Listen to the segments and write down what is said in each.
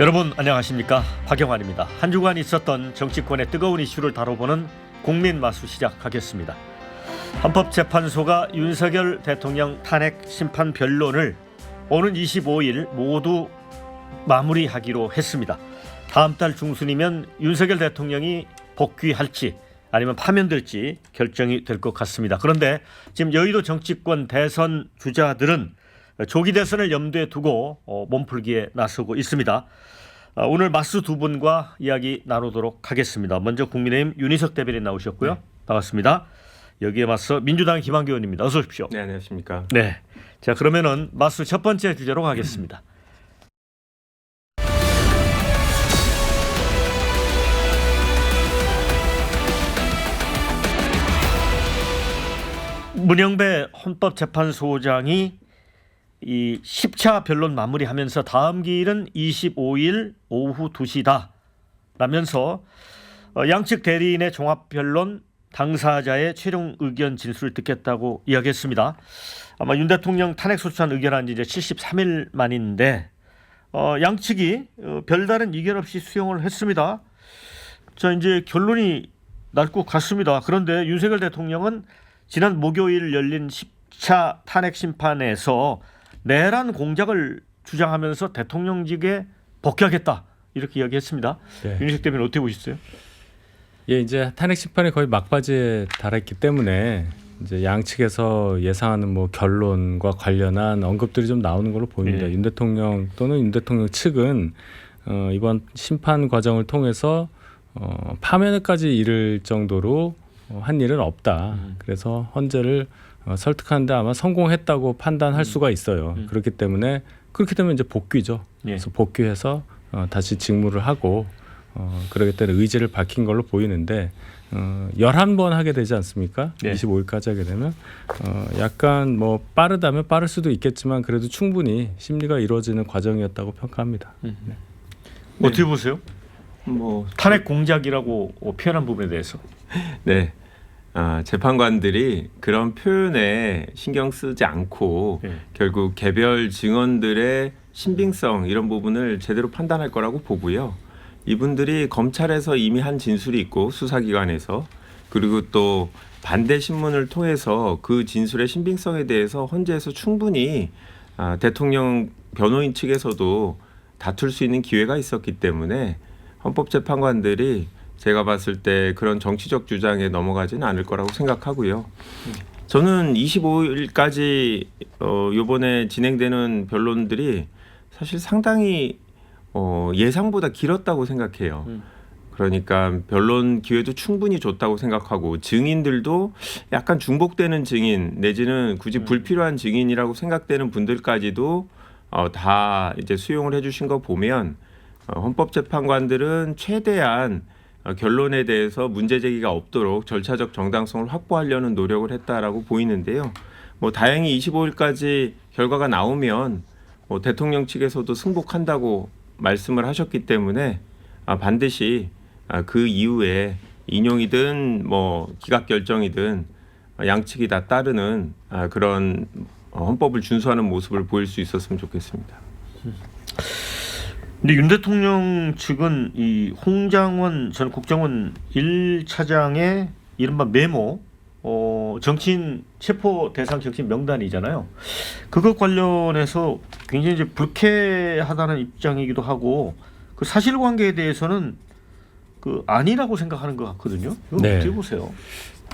여러분 안녕하십니까, 박영환입니다. 한 주간 있었던 정치권의 뜨거운 이슈를 다뤄보는 국민마수 시작하겠습니다. 헌법재판소가 윤석열 대통령 탄핵 심판 변론을 오는 25일 모두 마무리하기로 했습니다. 다음 달 중순이면 윤석열 대통령이 복귀할지 아니면 파면될지 결정이 될 것 같습니다. 그런데 지금 여의도 정치권 대선 주자들은 조기 대선을 염두에 두고 몸풀기에 나서고 있습니다. 오늘 마수 두 분과 이야기 나누도록 하겠습니다. 먼저 국민의힘 윤희석 대변인 나오셨고요. 네. 반갑습니다. 여기에 맞서 민주당 김한규 의원입니다. 어서 오십시오. 네, 안녕하십니까. 네. 자, 그러면은 마수 첫 번째 주제로 가겠습니다. 문영배 헌법재판소장이 이 10차 변론 마무리하면서 다음 기일은 25일 오후 2시다라면서 양측 대리인의 종합변론 당사자의 최종 의견 진술을 듣겠다고 이야기했습니다. 아마 윤 대통령 탄핵 소추안 의결한 지 이제 73일 만인데 양측이 별다른 이견 없이 수용을 했습니다. 자, 이제 결론이 날 것 같습니다. 그런데 윤석열 대통령은 지난 목요일 열린 10차 탄핵 심판에서 내란 공작을 주장하면서 대통령직에 복귀하겠다 이렇게 이야기했습니다. 네. 윤희석 대변인 어떻게 보셨어요? 예, 이제 탄핵 심판이 거의 막바지에 달했기 때문에 이제 양측에서 예상하는 뭐 결론과 관련한 언급들이 좀 나오는 걸로 보입니다. 윤 대통령 또는 윤 대통령 측은 이번 심판 과정을 통해서 파면까지 이를 정도로 한 일은 없다. 그래서 헌재를 설득하는데 아마 성공했다고 판단할 수가 있어요. 그렇기 때문에 그렇게 되면 이제 복귀죠. 그래서 복귀해서 다시 직무를 하고 그러기 때문에 의지를 밝힌 걸로 보이는데 11번 하게 되지 않습니까? 네. 25일까지 하게 되면 약간 뭐 빠르다면 빠를 수도 있겠지만 그래도 충분히 심리가 이루어지는 과정이었다고 평가합니다. 네. 어떻게 보세요? 뭐 탄핵 공작이라고 표현한 부분에 대해서. 네. 재판관들이 그런 표현에 신경 쓰지 않고 결국 개별 증언들의 신빙성 이런 부분을 제대로 판단할 거라고 보고요. 이분들이 검찰에서 이미 한 진술이 있고 수사기관에서 그리고 또 반대 신문을 통해서 그 진술의 신빙성에 대해서 헌재에서 충분히 대통령 변호인 측에서도 다툴 수 있는 기회가 있었기 때문에 헌법재판관들이 제가 봤을 때 그런 정치적 주장에 넘어가지는 않을 거라고 생각하고요. 저는 25일까지 이번에 진행되는 변론들이 사실 상당히 예상보다 길었다고 생각해요. 그러니까 변론 기회도 충분히 줬다고 생각하고 증인들도 약간 중복되는 증인 내지는 굳이 불필요한 증인이라고 생각되는 분들까지도 다 이제 수용을 해주신 거 보면 헌법재판관들은 최대한 결론에 대해서 문제 제기가 없도록 절차적 정당성을 확보하려는 노력을 했다라고 보이는데요. 뭐 다행히 25일까지 결과가 나오면 대통령 측에서도 승복한다고 말씀을 하셨기 때문에 반드시 그 이후에 인용이든 뭐 기각 결정이든 양측이 다 따르는 그런 헌법을 준수하는 모습을 보일 수 있었으면 좋겠습니다. 근데 윤 대통령 측은 이 홍장원 전 국정원 1차장의 이른바 메모, 정치인 체포 대상 정치인 명단이잖아요. 그것 관련해서 굉장히 이제 불쾌하다는 입장이기도 하고 그 사실관계에 대해서는 그 아니라고 생각하는 것 같거든요. 이거 네. 어떻게 보세요?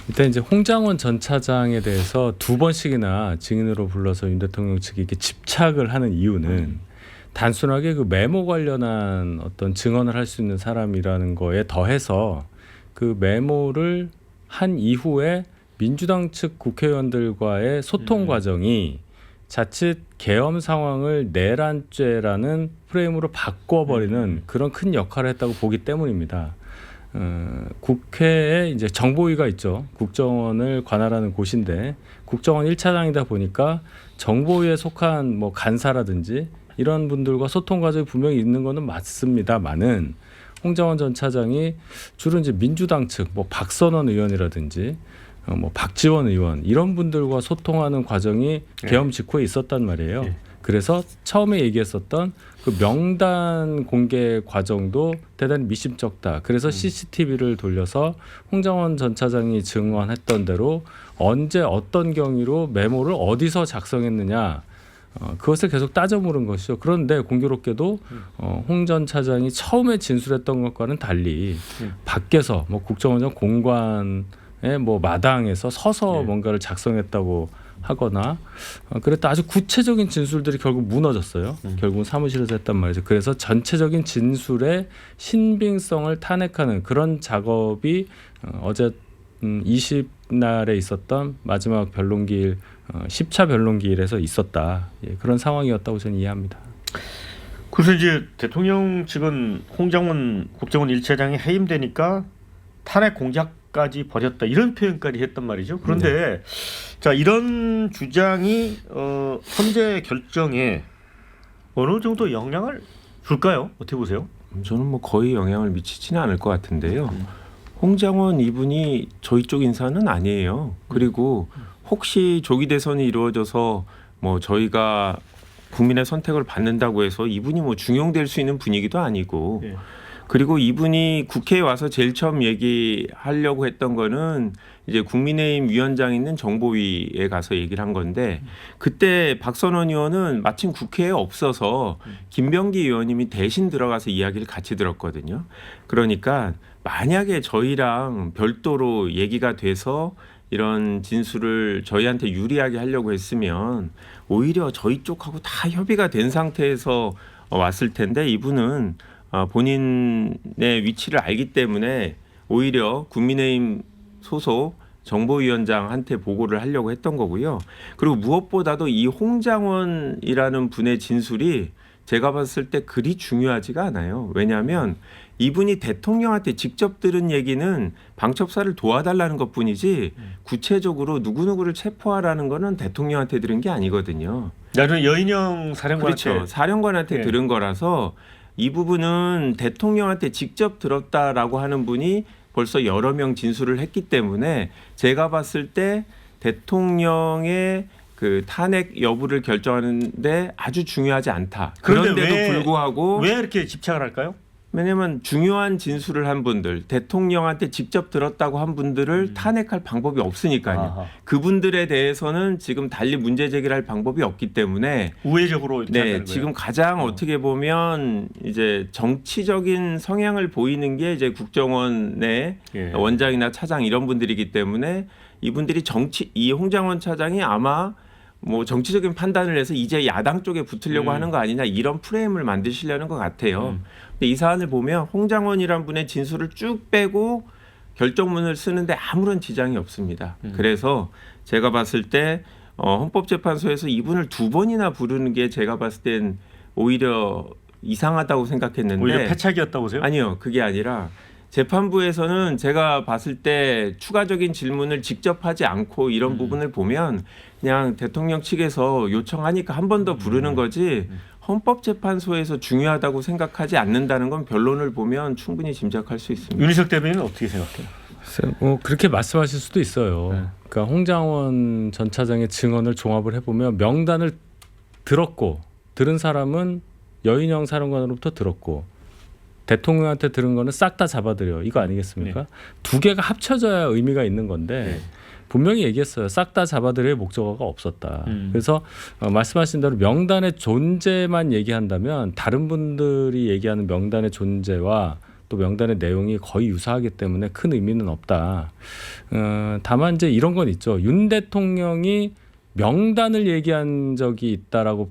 일단 이제 홍장원 전 차장에 대해서 2번씩이나 증인으로 불러서 윤 대통령 측이 이렇게 집착을 하는 이유는 단순하게 그 메모 관련한 어떤 증언을 할 수 있는 사람이라는 거에 더해서 그 메모를 한 이후에 민주당 측 국회의원들과의 소통 과정이 자칫 계엄 상황을 내란죄라는 프레임으로 바꿔버리는 그런 큰 역할을 했다고 보기 때문입니다. 국회에 이제 정보위가 있죠. 국정원을 관할하는 곳인데 국정원 1차장이다 보니까 정보위에 속한 뭐 간사라든지 이런 분들과 소통 과정이 분명히 있는 거는 맞습니다만은 홍장원 전 차장이 주로 이제 민주당 측 뭐 박선원 의원이라든지 뭐 박지원 의원 이런 분들과 소통하는 과정이 계엄 직후에 있었단 말이에요. 그래서 처음에 얘기했었던 그 명단 공개 과정도 대단히 미심쩍다. 그래서 CCTV를 돌려서 홍장원 전 차장이 증언했던 대로 언제 어떤 경위로 메모를 어디서 작성했느냐 그것을 계속 따져 물은 것이죠. 그런데 공교롭게도 홍 전 차장이 처음에 진술했던 것과는 달리 밖에서 뭐 국정원장 공관의 뭐 마당에서 서서 뭔가를 작성했다고 하거나 그랬다 아주 구체적인 진술들이 결국 무너졌어요. 결국은 사무실에서 했단 말이죠. 그래서 전체적인 진술의 신빙성을 탄핵하는 그런 작업이 어제 20날에 있었던 마지막 변론기일 10차 변론기일에서 있었다. 예, 그런 상황이었다고 저는 이해합니다. 그래서 이제 대통령 측은 홍장원 국정원 1차장이 해임되니까 탄핵 공작까지 벌였다 이런 표현까지 했단 말이죠. 그런데 자 이런 주장이 헌재 결정에 어느 정도 영향을 줄까요? 어떻게 보세요? 저는 뭐 거의 영향을 미치지는 않을 것 같은데요. 홍장원 이분이 저희 쪽 인사는 아니에요. 그리고 혹시 조기 대선이 이루어져서 뭐 저희가 국민의 선택을 받는다고 해서 이분이 뭐 중용될 수 있는 분위기도 아니고 그리고 이분이 국회에 와서 제일 처음 얘기하려고 했던 거는 이제 국민의힘 위원장 있는 정보위에 가서 얘기를 한 건데 그때 박선원 의원은 마침 국회에 없어서 김병기 의원님이 대신 들어가서 이야기를 같이 들었거든요. 그러니까 만약에 저희랑 별도로 얘기가 돼서 이런 진술을 저희한테 유리하게 하려고 했으면 오히려 저희 쪽하고 다 협의가 된 상태에서 왔을 텐데 이분은 본인의 위치를 알기 때문에 오히려 국민의힘 소속 정보위원장한테 보고를 하려고 했던 거고요. 그리고 무엇보다도 이 홍장원이라는 분의 진술이 제가 봤을 때 그리 중요하지가 않아요. 왜냐하면 이분이 대통령한테 직접 들은 얘기는 방첩사를 도와달라는 것뿐이지 구체적으로 누구누구를 체포하라는 거는 대통령한테 들은 게 아니거든요. 나는 여인영 사령관한테 그렇죠. 사령관한테 들은 거라서 이 부분은 대통령한테 직접 들었다라고 하는 분이 벌써 여러 명 진술을 했기 때문에 제가 봤을 때 대통령의 그 탄핵 여부를 결정하는데 아주 중요하지 않다. 그런데도 불구하고 왜 이렇게 집착을 할까요? 왜냐하면 중요한 진술을 한 분들, 대통령한테 직접 들었다고 한 분들을 탄핵할 방법이 없으니까요. 아하. 그분들에 대해서는 지금 달리 문제 제기를 할 방법이 없기 때문에 우회적으로 이렇게 한다는 거예요? 지금 가장 어떻게 보면 이제 정치적인 성향을 보이는 게 이제 국정원의 원장이나 차장 이런 분들이기 때문에 이분들이 이 홍장원 차장이 아마 뭐 정치적인 판단을 해서 이제 야당 쪽에 붙으려고 하는 거 아니냐 이런 프레임을 만드시려는 것 같아요. 근데 이 사안을 보면 홍장원이란 분의 진술을 쭉 빼고 결정문을 쓰는데 아무런 지장이 없습니다. 그래서 제가 봤을 때 헌법재판소에서 이분을 두 번이나 부르는 게 제가 봤을 땐 오히려 이상하다고 생각했는데 오히려 패착이었다고 보세요? 아니요. 그게 아니라 재판부에서는 제가 봤을 때 추가적인 질문을 직접 하지 않고 이런 부분을 보면 그냥 대통령 측에서 요청하니까 한 번 더 부르는 거지 헌법재판소에서 중요하다고 생각하지 않는다는 건 변론을 보면 충분히 짐작할 수 있습니다. 윤희석 대변인은 어떻게 생각해요? 뭐 그렇게 말씀하실 수도 있어요. 그러니까 홍장원 전 차장의 증언을 종합을 해보면 명단을 들은 사람은 여인영 사령관으로부터 들었고 대통령한테 들은 거는 싹 다 잡아들여 이거 아니겠습니까? 두 개가 합쳐져야 의미가 있는 건데 분명히 얘기했어요. 싹 다 잡아들일 목적어가 없었다. 그래서 말씀하신 대로 명단의 존재만 얘기한다면 다른 분들이 얘기하는 명단의 존재와 또 명단의 내용이 거의 유사하기 때문에 큰 의미는 없다. 다만 이제 이런 건 있죠. 윤 대통령이 명단을 얘기한 적이 있다라고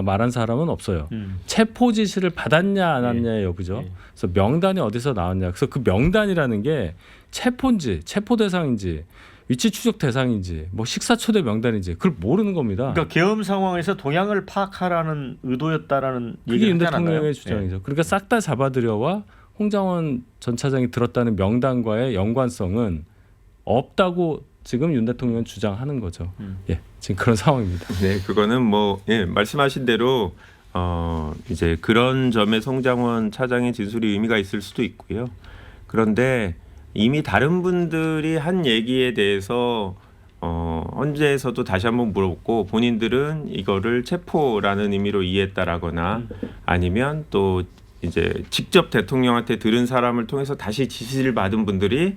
말한 사람은 없어요. 체포 지시를 받았냐 안 받았냐의 여부죠. 그래서 명단이 어디서 나왔냐. 그래서 그 명단이라는 게 체포인지 체포 대상인지 위치 추적 대상인지 뭐 식사 초대 명단인지 그걸 모르는 겁니다. 그러니까 계엄 상황에서 동향을 파악하라는 의도였다라는 그게 윤 얘기를 하지 않았나요? 대통령의 주장이죠. 그러니까 싹 다 잡아들여와 홍장원 전 차장이 들었다는 명단과의 연관성은 없다고 지금 윤 대통령은 주장하는 거죠. 지금 그런 상황입니다. 네, 그거는 뭐 말씀하신 대로 이제 그런 점에 홍장원 차장의 진술이 의미가 있을 수도 있고요. 그런데 이미 다른 분들이 한 얘기에 대해서 헌재에서도 다시 한번 물어봤고 본인들은 이거를 체포라는 의미로 이해했다라거나 아니면 또 이제 직접 대통령한테 들은 사람을 통해서 다시 지시를 받은 분들이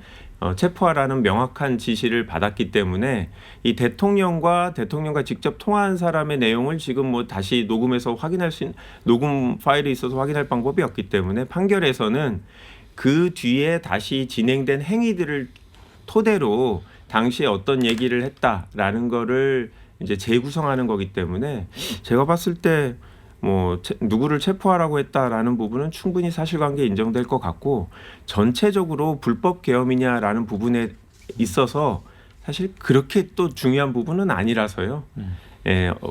체포하라는 명확한 지시를 받았기 때문에 이 대통령과 직접 통화한 사람의 내용을 지금 뭐 다시 녹음해서 확인할 수 있는 녹음 파일이 있어서 확인할 방법이 없기 때문에 판결에서는 그 뒤에 다시 진행된 행위들을 토대로 당시에 어떤 얘기를 했다라는 거를 이제 재구성하는 거기 때문에 제가 봤을 때 뭐 누구를 체포하라고 했다라는 부분은 충분히 사실관계 인정될 것 같고 전체적으로 불법 계엄이냐라는 부분에 있어서 사실 그렇게 또 중요한 부분은 아니라서요.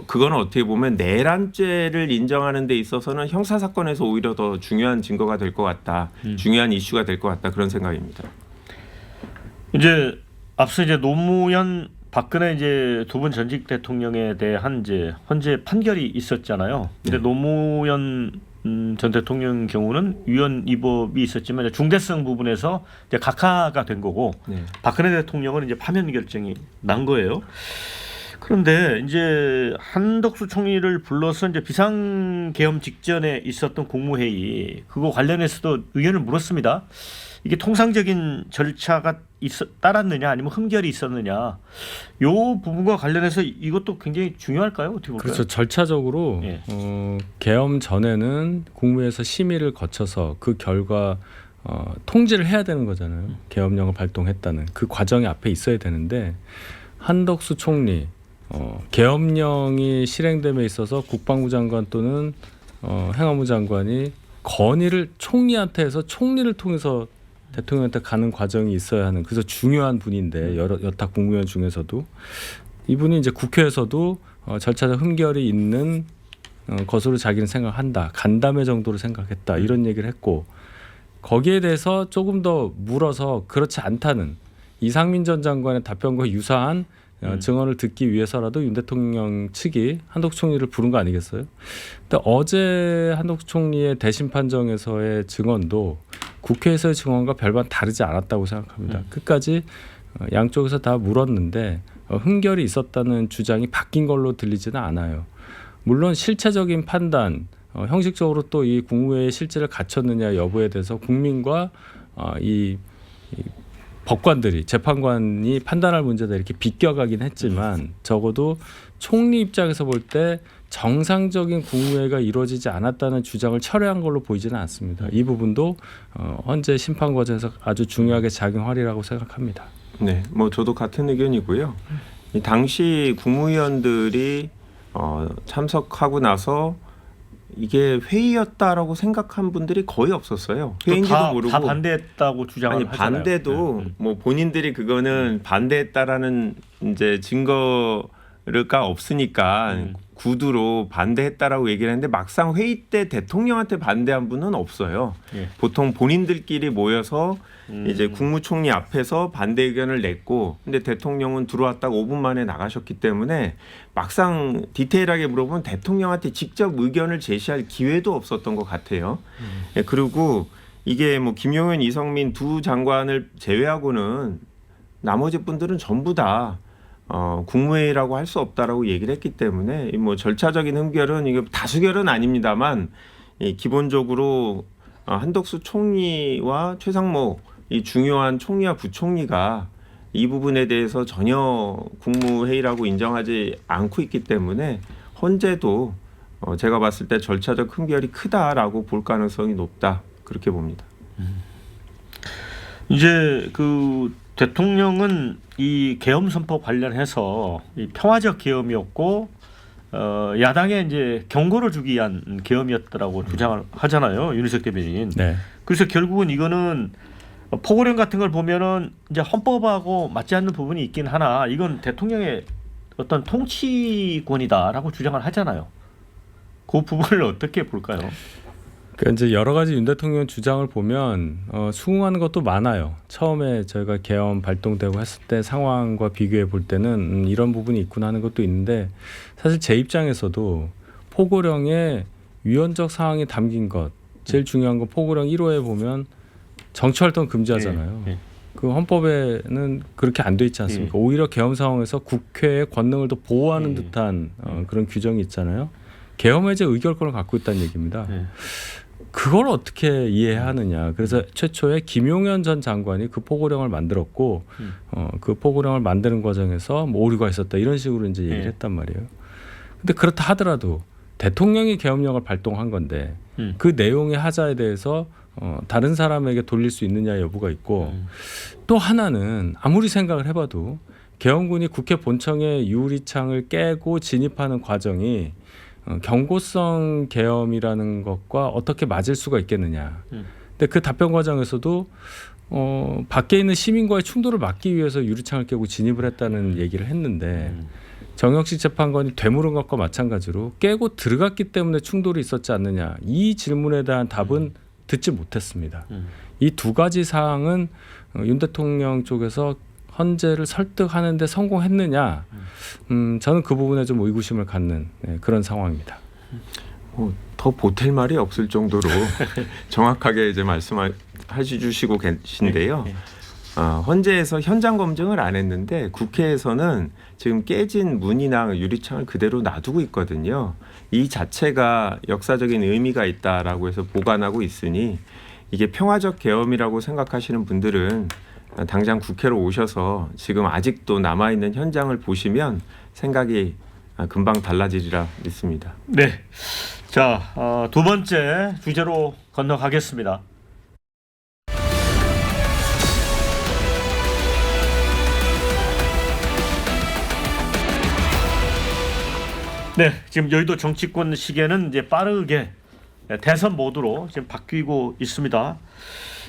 그거는 어떻게 보면 내란죄를 인정하는 데 있어서는 형사 사건에서 오히려 더 중요한 증거가 될 것 같다. 중요한 이슈가 될 것 같다. 그런 생각입니다. 이제 앞서 이제 노무현 박근혜 이제 두 분 전직 대통령에 대한 이제 헌재 판결이 있었잖아요. 근데 네. 노무현 전 대통령 경우는 위헌 위법이 있었지만 중대성 부분에서 이제 각하가 된 거고 네. 박근혜 대통령은 이제 파면 결정이 난 거예요. 그런데 이제 한덕수 총리를 불러서 이제 비상계엄 직전에 있었던 국무회의 그거 관련해서도 의견을 물었습니다. 이게 통상적인 절차가 따랐느냐 아니면 흠결이 있었느냐 이 부분과 관련해서 이것도 굉장히 중요할까요? 어떻게 볼까요? 그렇죠. 절차적으로 예. 계엄 전에는 국무회에서 심의를 거쳐서 그 결과 통지를 해야 되는 거잖아요. 계엄령을 발동했다는 그 과정이 앞에 있어야 되는데 한덕수 총리 계엄령이 실행됨에 있어서 국방부 장관 또는 행안부 장관이 건의를 총리한테 해서 총리를 통해서 대통령한테 가는 과정이 있어야 하는 그래서 중요한 분인데 여타 국무위원 중에서도 이분이 이제 국회에서도 절차적 흠결이 있는 것으로 자기는 생각한다. 간담회 정도로 생각했다. 이런 얘기를 했고 거기에 대해서 조금 더 물어서 그렇지 않다는 이상민 전 장관의 답변과 유사한 증언을 듣기 위해서라도 윤 대통령 측이 한덕수 총리를 부른 거 아니겠어요? 근데 어제 한덕수 총리의 대신 판정에서의 증언도 국회에서의 증언과 별반 다르지 않았다고 생각합니다. 끝까지 양쪽에서 다 물었는데 흠결이 있었다는 주장이 바뀐 걸로 들리지는 않아요. 물론 실체적인 판단, 형식적으로 또 이 국무회의 실질을 갖췄느냐 여부에 대해서 국민과 이 법관들이 재판관이 판단할 문제다 이렇게 비껴가긴 했지만 적어도 총리 입장에서 볼 때 정상적인 국무회의가 이루어지지 않았다는 주장을 철회한 걸로 보이지는 않습니다. 이 부분도 헌재 심판 과정에서 아주 중요하게 작용하리라고 생각합니다. 네, 뭐 저도 같은 의견이고요. 이 당시 국무위원들이 참석하고 나서 이게 회의였다라고 생각한 분들이 거의 없었어요. 회의인지도 모르고 다 반대했다고 주장을 아니 하잖아요. 반대도 뭐 본인들이 그거는 반대했다라는 이제 증거가 없으니까 구두로 반대했다라고 얘기를 했는데 막상 회의 때 대통령한테 반대한 분은 없어요. 예. 보통 본인들끼리 모여서 이제 국무총리 앞에서 반대 의견을 냈고 근데 대통령은 들어왔다가 5분 만에 나가셨기 때문에 막상 디테일하게 물어보면 대통령한테 직접 의견을 제시할 기회도 없었던 것 같아요. 예, 그리고 이게 뭐 김용현, 이성민 두 장관을 제외하고는 나머지 분들은 전부 다 국무회의라고 할 수 없다라고 얘기를 했기 때문에 뭐 절차적인 흠결은 이게 다수결은 아닙니다만 기본적으로 한덕수 총리와 최상목 이 중요한 총리와 부총리가 이 부분에 대해서 전혀 국무회의라고 인정하지 않고 있기 때문에 헌재도 제가 봤을 때 절차적 흠결이 크다라고 볼 가능성이 높다 그렇게 봅니다. 이제 그 대통령은 이 계엄 선포 관련해서 이 평화적 계엄이었고 야당에 이제 경고를 주기 위한 계엄이었다라고 주장을 하잖아요. 윤희석 대변인. 네. 그래서 결국은 이거는 포고령 같은 걸 보면은 이제 헌법하고 맞지 않는 부분이 있긴 하나 이건 대통령의 어떤 통치권이다라고 주장을 하잖아요. 그 부분을 어떻게 볼까요? 그러니까 이제 여러 가지 윤 대통령 주장을 보면 수긍하는 것도 많아요. 처음에 저희가 계엄 발동되고 했을 때 상황과 비교해 볼 때는 이런 부분이 있구나 하는 것도 있는데 사실 제 입장에서도 포고령에 위헌적 사항이 담긴 것 제일 중요한 건 포고령 1호에 보면 정치활동 금지하잖아요. 그 헌법에는 그렇게 안 돼 있지 않습니까? 오히려 계엄 상황에서 국회의 권능을 더 보호하는 듯한 그런 규정이 있잖아요. 계엄 해제 의결권을 갖고 있다는 얘기입니다. 그걸 어떻게 이해해야 하느냐. 그래서 최초에 김용현 전 장관이 그 포고령을 만들었고 그 포고령을 만드는 과정에서 뭐 오류가 있었다 이런 식으로 이제 얘기를 했단 말이에요. 근데 그렇다 하더라도 대통령이 계엄령을 발동한 건데 그 내용의 하자에 대해서 다른 사람에게 돌릴 수 있느냐 여부가 있고 또 하나는 아무리 생각을 해봐도 계엄군이 국회 본청의 유리창을 깨고 진입하는 과정이 경고성 계엄이라는 것과 어떻게 맞을 수가 있겠느냐. 근데 그 답변 과정에서도 밖에 있는 시민과의 충돌을 막기 위해서 유리창을 깨고 진입을 했다는 얘기를 했는데 정영식 재판관이 되물은 것과 마찬가지로 깨고 들어갔기 때문에 충돌이 있었지 않느냐. 이 질문에 대한 답은 듣지 못했습니다. 이 두 가지 사항은 윤 대통령 쪽에서 헌재를 설득하는 데 성공했느냐. 저는 그 부분에 좀 의구심을 갖는 그런 상황입니다. 더 보탤 말이 없을 정도로 정확하게 이제 말씀해 주시고 계신데요. 헌재에서 현장 검증을 안 했는데 국회에서는 지금 깨진 문이나 유리창을 그대로 놔두고 있거든요. 이 자체가 역사적인 의미가 있다라고 해서 보관하고 있으니 이게 평화적 계엄이라고 생각하시는 분들은 당장 국회로 오셔서 지금 아직도 남아있는 현장을 보시면 생각이 금방 달라지리라 믿습니다. 네. 자, 두 번째 주제로 건너가겠습니다. 네, 지금 여의도 정치권 시계는 이제 빠르게 대선 모드로 지금 바뀌고 있습니다.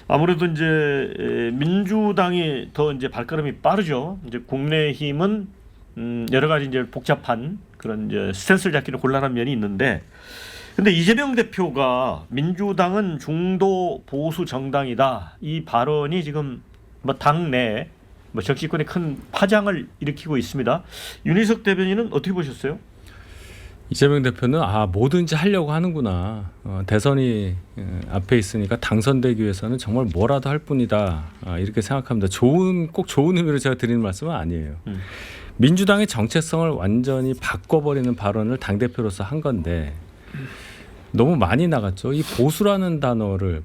아무래도 이제 민주당이 더 이제 발걸음이 빠르죠. 이제 국민의힘은 여러 가지 이제 복잡한 그런 이제 스탠스를 잡기는 곤란한 면이 있는데, 근데 이재명 대표가 민주당은 중도 보수 정당이다 이 발언이 지금 뭐 당내 뭐 정치권에 큰 파장을 일으키고 있습니다. 윤희석 대변인은 어떻게 보셨어요? 이재명 대표는 뭐든지 하려고 하는구나. 대선이 앞에 있으니까 당선되기 위해서는 정말 뭐라도 할 뿐이다. 이렇게 생각합니다. 꼭 좋은 의미로 제가 드리는 말씀은 아니에요. 민주당의 정체성을 완전히 바꿔버리는 발언을 당대표로서 한 건데 너무 많이 나갔죠. 이 보수라는 단어를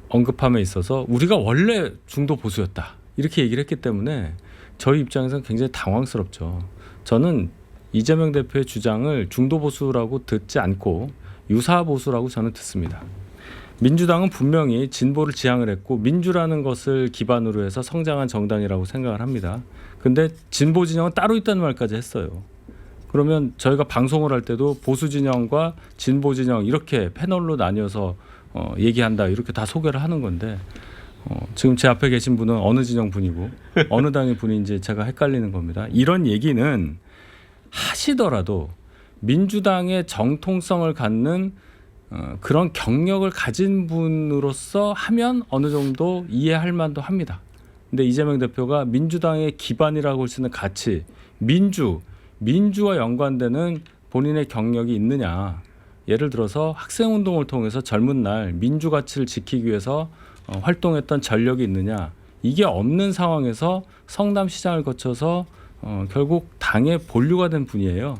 언급함에 있어서 우리가 원래 중도 보수였다. 이렇게 얘기를 했기 때문에 저희 입장에서는 굉장히 당황스럽죠. 저는 이재명 대표의 주장을 중도 보수라고 듣지 않고 유사 보수라고 저는 듣습니다. 민주당은 분명히 진보를 지향을 했고 민주라는 것을 기반으로 해서 성장한 정당이라고 생각을 합니다. 근데 진보 진영은 따로 있다는 말까지 했어요. 그러면 저희가 방송을 할 때도 보수 진영과 진보 진영 이렇게 패널로 나뉘어서 얘기한다 이렇게 다 소개를 하는 건데 지금 제 앞에 계신 분은 어느 진영 분이고 어느 당의 분인지 제가 헷갈리는 겁니다. 이런 얘기는 하시더라도 민주당의 정통성을 갖는 그런 경력을 가진 분으로서 하면 어느 정도 이해할 만도 합니다. 근데 이재명 대표가 민주당의 기반이라고 할 수 있는 가치, 민주와 연관되는 본인의 경력이 있느냐. 예를 들어서 학생운동을 통해서 젊은 날 민주 가치를 지키기 위해서 활동했던 전력이 있느냐. 이게 없는 상황에서 성남시장을 거쳐서 결국 당의 본류가 된 분이에요.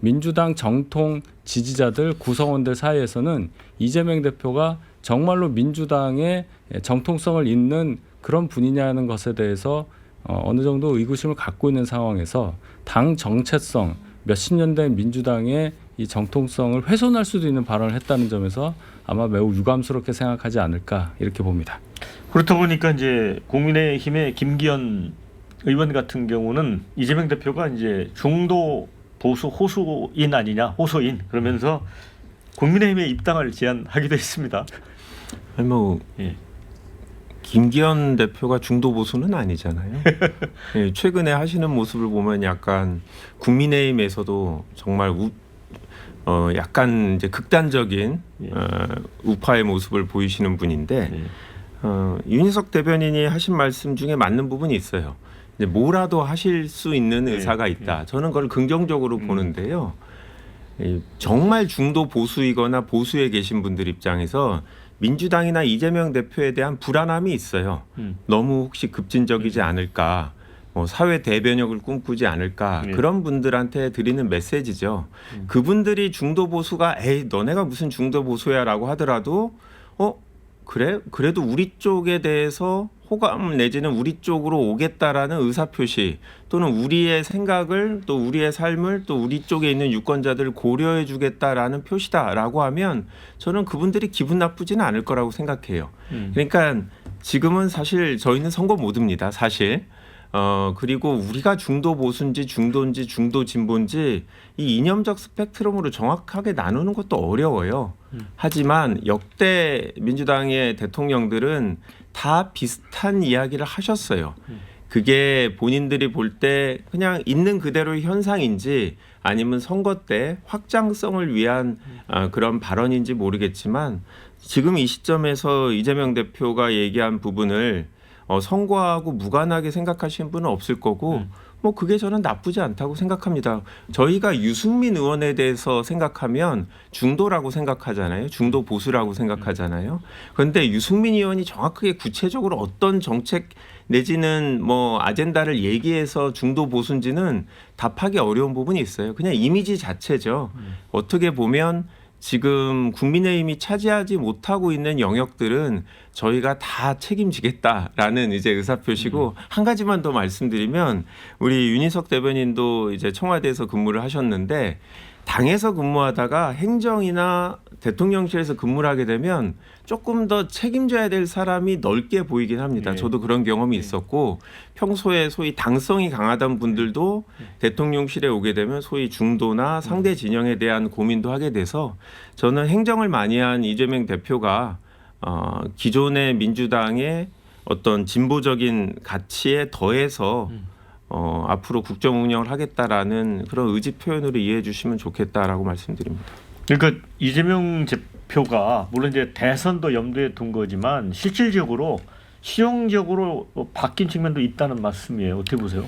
민주당 정통 지지자들 구성원들 사이에서는 이재명 대표가 정말로 민주당의 정통성을 잇는 그런 분이냐는 것에 대해서 어느 정도 의구심을 갖고 있는 상황에서 당 정체성 몇십 년 된 민주당의 이 정통성을 훼손할 수도 있는 발언을 했다는 점에서 아마 매우 유감스럽게 생각하지 않을까 이렇게 봅니다. 그렇다 보니까 이제 국민의힘의 김기현 의원 같은 경우는 이재명 대표가 이제 중도 보수 호수인 아니냐, 호소인 그러면서 국민의힘에 입당을 제안하기도 했습니다. 아니 김기현 대표가 중도 보수는 아니잖아요. 예, 최근에 하시는 모습을 보면 약간 국민의힘에서도 정말 약간 이제 극단적인 우파의 모습을 보이시는 분인데 윤희석 대변인이 하신 말씀 중에 맞는 부분이 있어요. 이제 뭐라도 하실 수 있는 의사가 있다. 저는 그걸 긍정적으로 보는데요. 정말 중도 보수이거나 보수에 계신 분들 입장에서 민주당이나 이재명 대표에 대한 불안함이 있어요. 너무 혹시 급진적이지 않을까, 사회 대변혁을 꿈꾸지 않을까, 그런 분들한테 드리는 메시지죠. 그분들이 중도 보수가 에이 너네가 무슨 중도 보수야라고 하더라도 그래? 그래도 우리 쪽에 대해서 호감 내지는 우리 쪽으로 오겠다라는 의사표시 또는 우리의 생각을 또 우리의 삶을 또 우리 쪽에 있는 유권자들을 고려해 주겠다라는 표시다라고 하면 저는 그분들이 기분 나쁘지는 않을 거라고 생각해요. 그러니까 지금은 사실 저희는 선거 모드입니다. 사실. 그리고 우리가 중도 보수인지 중도인지 중도 진보인지 이 이념적 스펙트럼으로 정확하게 나누는 것도 어려워요. 하지만 역대 민주당의 대통령들은 다 비슷한 이야기를 하셨어요. 그게 본인들이 볼 때 그냥 있는 그대로의 현상인지 아니면 선거 때 확장성을 위한 그런 발언인지 모르겠지만 지금 이 시점에서 이재명 대표가 얘기한 부분을 선거하고 무관하게 생각하시는 분은 없을 거고 뭐 그게 저는 나쁘지 않다고 생각합니다. 저희가 유승민 의원에 대해서 생각하면 중도라고 생각하잖아요. 중도 보수라고 생각하잖아요. 그런데 유승민 의원이 정확하게 구체적으로 어떤 정책 내지는 뭐 아젠다를 얘기해서 중도 보수인지는 답하기 어려운 부분이 있어요. 그냥 이미지 자체죠. 어떻게 보면 지금 국민의힘이 차지하지 못하고 있는 영역들은 저희가 다 책임지겠다라는 이제 의사표시고 한 가지만 더 말씀드리면 우리 윤희석 대변인도 이제 청와대에서 근무를 하셨는데 당에서 근무하다가 행정이나 대통령실에서 근무를 하게 되면 조금 더 책임져야 될 사람이 넓게 보이긴 합니다. 저도 그런 경험이 있었고 평소에 소위 당성이 강하던 분들도 대통령실에 오게 되면 소위 중도나 상대 진영에 대한 고민도 하게 돼서 저는 행정을 많이 한 이재명 대표가 기존의 민주당의 어떤 진보적인 가치에 더해서 앞으로 국정 운영을 하겠다라는 그런 의지 표현으로 이해해 주시면 좋겠다라고 말씀드립니다. 그러니까 이재명 대표가 물론 이제 대선도 염두에 둔 거지만 실질적으로 실용적으로 바뀐 측면도 있다는 말씀이에요. 어떻게 보세요?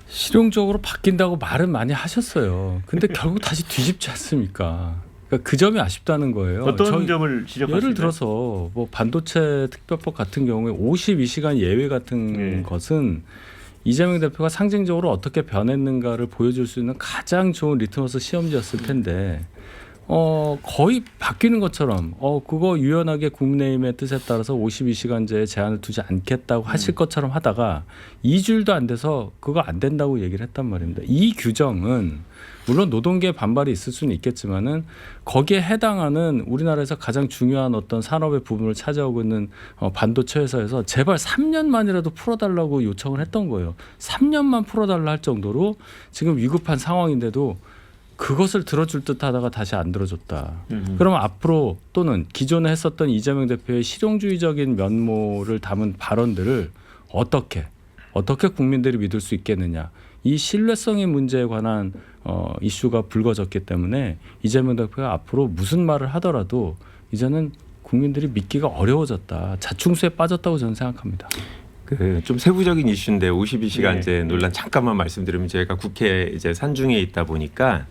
실용적으로 바뀐다고 말은 많이 하셨어요. 근데 결국 다시 뒤집지 않습니까? 그러니까 그 점이 아쉽다는 거예요. 어떤 점을 지적하시나요? 예를 들어서 뭐 반도체 특별법 같은 경우에 52시간 예외 같은 것은 이재명 대표가 상징적으로 어떻게 변했는가를 보여줄 수 있는 가장 좋은 리트머스 시험지였을 텐데 거의 바뀌는 것처럼 그거 유연하게 국민의힘의 뜻에 따라서 52시간제에 제한을 두지 않겠다고 하실 것처럼 하다가 2주일도 안 돼서 그거 안 된다고 얘기를 했단 말입니다. 이 규정은 물론 노동계의 반발이 있을 수는 있겠지만은 거기에 해당하는 우리나라에서 가장 중요한 어떤 산업의 부분을 차지하고 있는 반도체 회사에서 제발 3년만이라도 풀어달라고 요청을 했던 거예요. 3년만 풀어달라 할 정도로 지금 위급한 상황인데도 그것을 들어줄 듯 하다가 다시 안 들어줬다. 그러면 앞으로 또는 기존에 했었던 이재명 대표의 실용주의적인 면모를 담은 발언들을 어떻게 국민들이 믿을 수 있겠느냐. 이 신뢰성의 문제에 관한 이슈가 불거졌기 때문에 이재명 대표가 앞으로 무슨 말을 하더라도 이제는 국민들이 믿기가 어려워졌다. 자충수에 빠졌다고 저는 생각합니다. 좀 세부적인 이슈인데 52시간제 논란 잠깐만 말씀드리면 제가 국회 이제 산중에 있다 보니까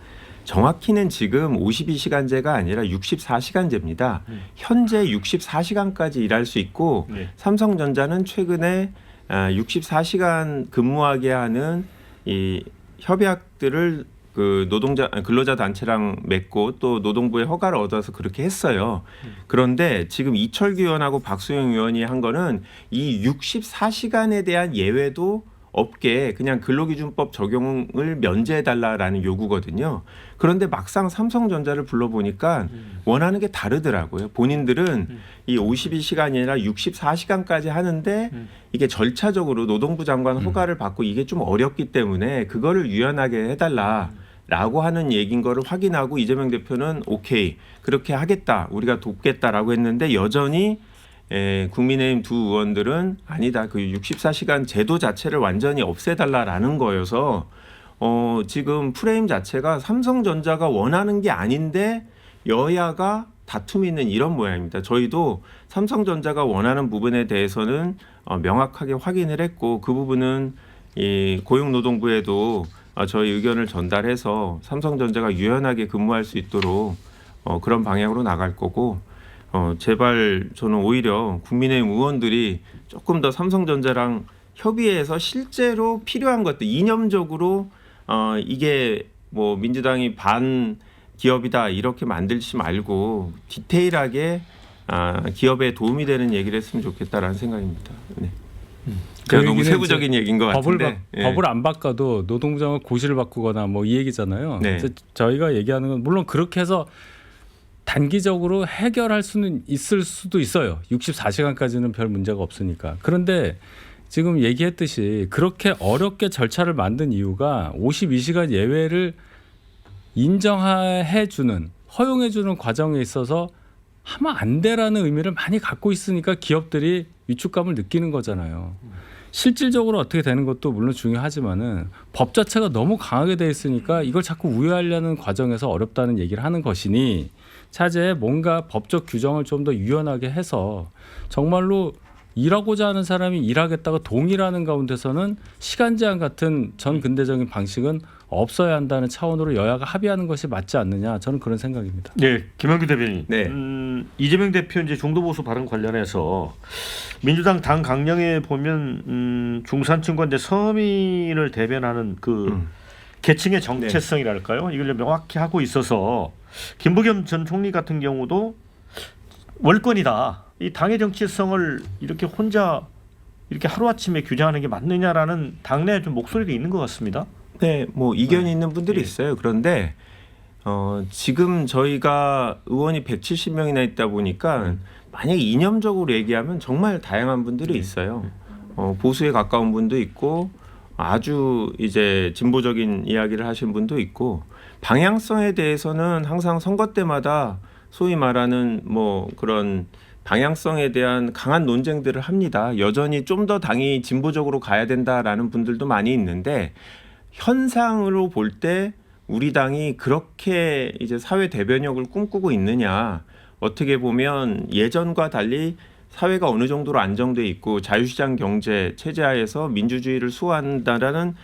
정확히는 지금 52시간제가 아니라 64시간제입니다. 현재 64시간까지 일할 수 있고 삼성전자는 최근에 64시간 근무하게 하는 이 협약들을 그 근로자 단체랑 맺고 또 노동부의 허가를 얻어서 그렇게 했어요. 그런데 지금 이철규 의원하고 박수영 의원이 한 거는 이 64시간에 대한 예외도 없게 그냥 근로기준법 적용을 면제해달라라는 요구거든요. 그런데 막상 삼성전자를 불러보니까 원하는 게 다르더라고요. 본인들은 이 52시간이 아니라 64시간까지 하는데 이게 절차적으로 노동부 장관 허가를 받고 이게 좀 어렵기 때문에 그거를 유연하게 해달라라고 하는 얘기인 거를 확인하고 이재명 대표는 오케이 그렇게 하겠다 우리가 돕겠다라고 했는데 여전히 국민의힘 두 의원들은 아니다. 그 64시간 제도 자체를 완전히 없애달라라는 거여서 지금 프레임 자체가 삼성전자가 원하는 게 아닌데 여야가 다툼이 있는 이런 모양입니다. 저희도 삼성전자가 원하는 부분에 대해서는 명확하게 확인을 했고 그 부분은 이 고용노동부에도 저희 의견을 전달해서 삼성전자가 유연하게 근무할 수 있도록 그런 방향으로 나갈 거고 제발 저는 오히려 국민의힘 의원들이 조금 더 삼성전자랑 협의해서 실제로 필요한 것들 이념적으로 이게 뭐 민주당이 반 기업이다 이렇게 만들지 말고 디테일하게 기업에 도움이 되는 얘기를 했으면 좋겠다라는 생각입니다. 네. 제가 너무 세부적인 얘기인 것 같은데 법을 안 바꿔도 노동부장을 고시를 바꾸거나 뭐 이 얘기잖아요. 네. 그래서 저희가 얘기하는 건 물론 그렇게 해서 단기적으로 해결할 수는 있을 수도 있어요. 64시간까지는 별 문제가 없으니까. 그런데 지금 얘기했듯이 그렇게 어렵게 절차를 만든 이유가 52시간 예외를 인정해주는 허용해주는 과정에 있어서 하면 안 돼라는 의미를 많이 갖고 있으니까 기업들이 위축감을 느끼는 거잖아요. 실질적으로 어떻게 되는 것도 물론 중요하지만은 법 자체가 너무 강하게 돼 있으니까 이걸 자꾸 우회하려는 과정에서 어렵다는 얘기를 하는 것이니 차제에 뭔가 법적 규정을 좀 더 유연하게 해서 정말로 일하고자 하는 사람이 일하겠다고 동의하는 가운데서는 시간 제한 같은 전 근대적인 방식은 없어야 한다는 차원으로 여야가 합의하는 것이 맞지 않느냐 저는 그런 생각입니다. 네, 김영규 대변인. 네. 이재명 대표 이제 중도 보수 발언 관련해서 민주당 당 강령에 보면 중산층과 이제 서민을 대변하는 그 계층의 정체성이랄까요? 이걸 명확히 하고 있어서 김부겸 전 총리 같은 경우도 월권이다. 이 당의 정체성을 이렇게 혼자 이렇게 하루아침에 규정하는 게 맞느냐라는 당내에 좀 목소리가 있는 것 같습니다. 네, 뭐 이견이 있는 분들이 있어요. 그런데 지금 저희가 의원이 170명이나 있다 보니까 만약에 이념적으로 얘기하면 정말 다양한 분들이 있어요. 보수에 가까운 분도 있고 아주 이제 진보적인 이야기를 하신 분도 있고 방향성에 대해서는 항상 선거 때마다 소위 말하는 뭐 그런 방향성에 대한 강한 논쟁들을 합니다. 여전히 좀 더 당이 진보적으로 가야 된다라는 분들도 많이 있는데 현상으로 볼 때 우리 당이 그렇게 이제 사회 대변혁을 꿈꾸고 있느냐 어떻게 보면 예전과 달리 사회가 어느 정도로 안정돼 있고 자유시장 경제 체제하에서 민주주의를 수호한다라는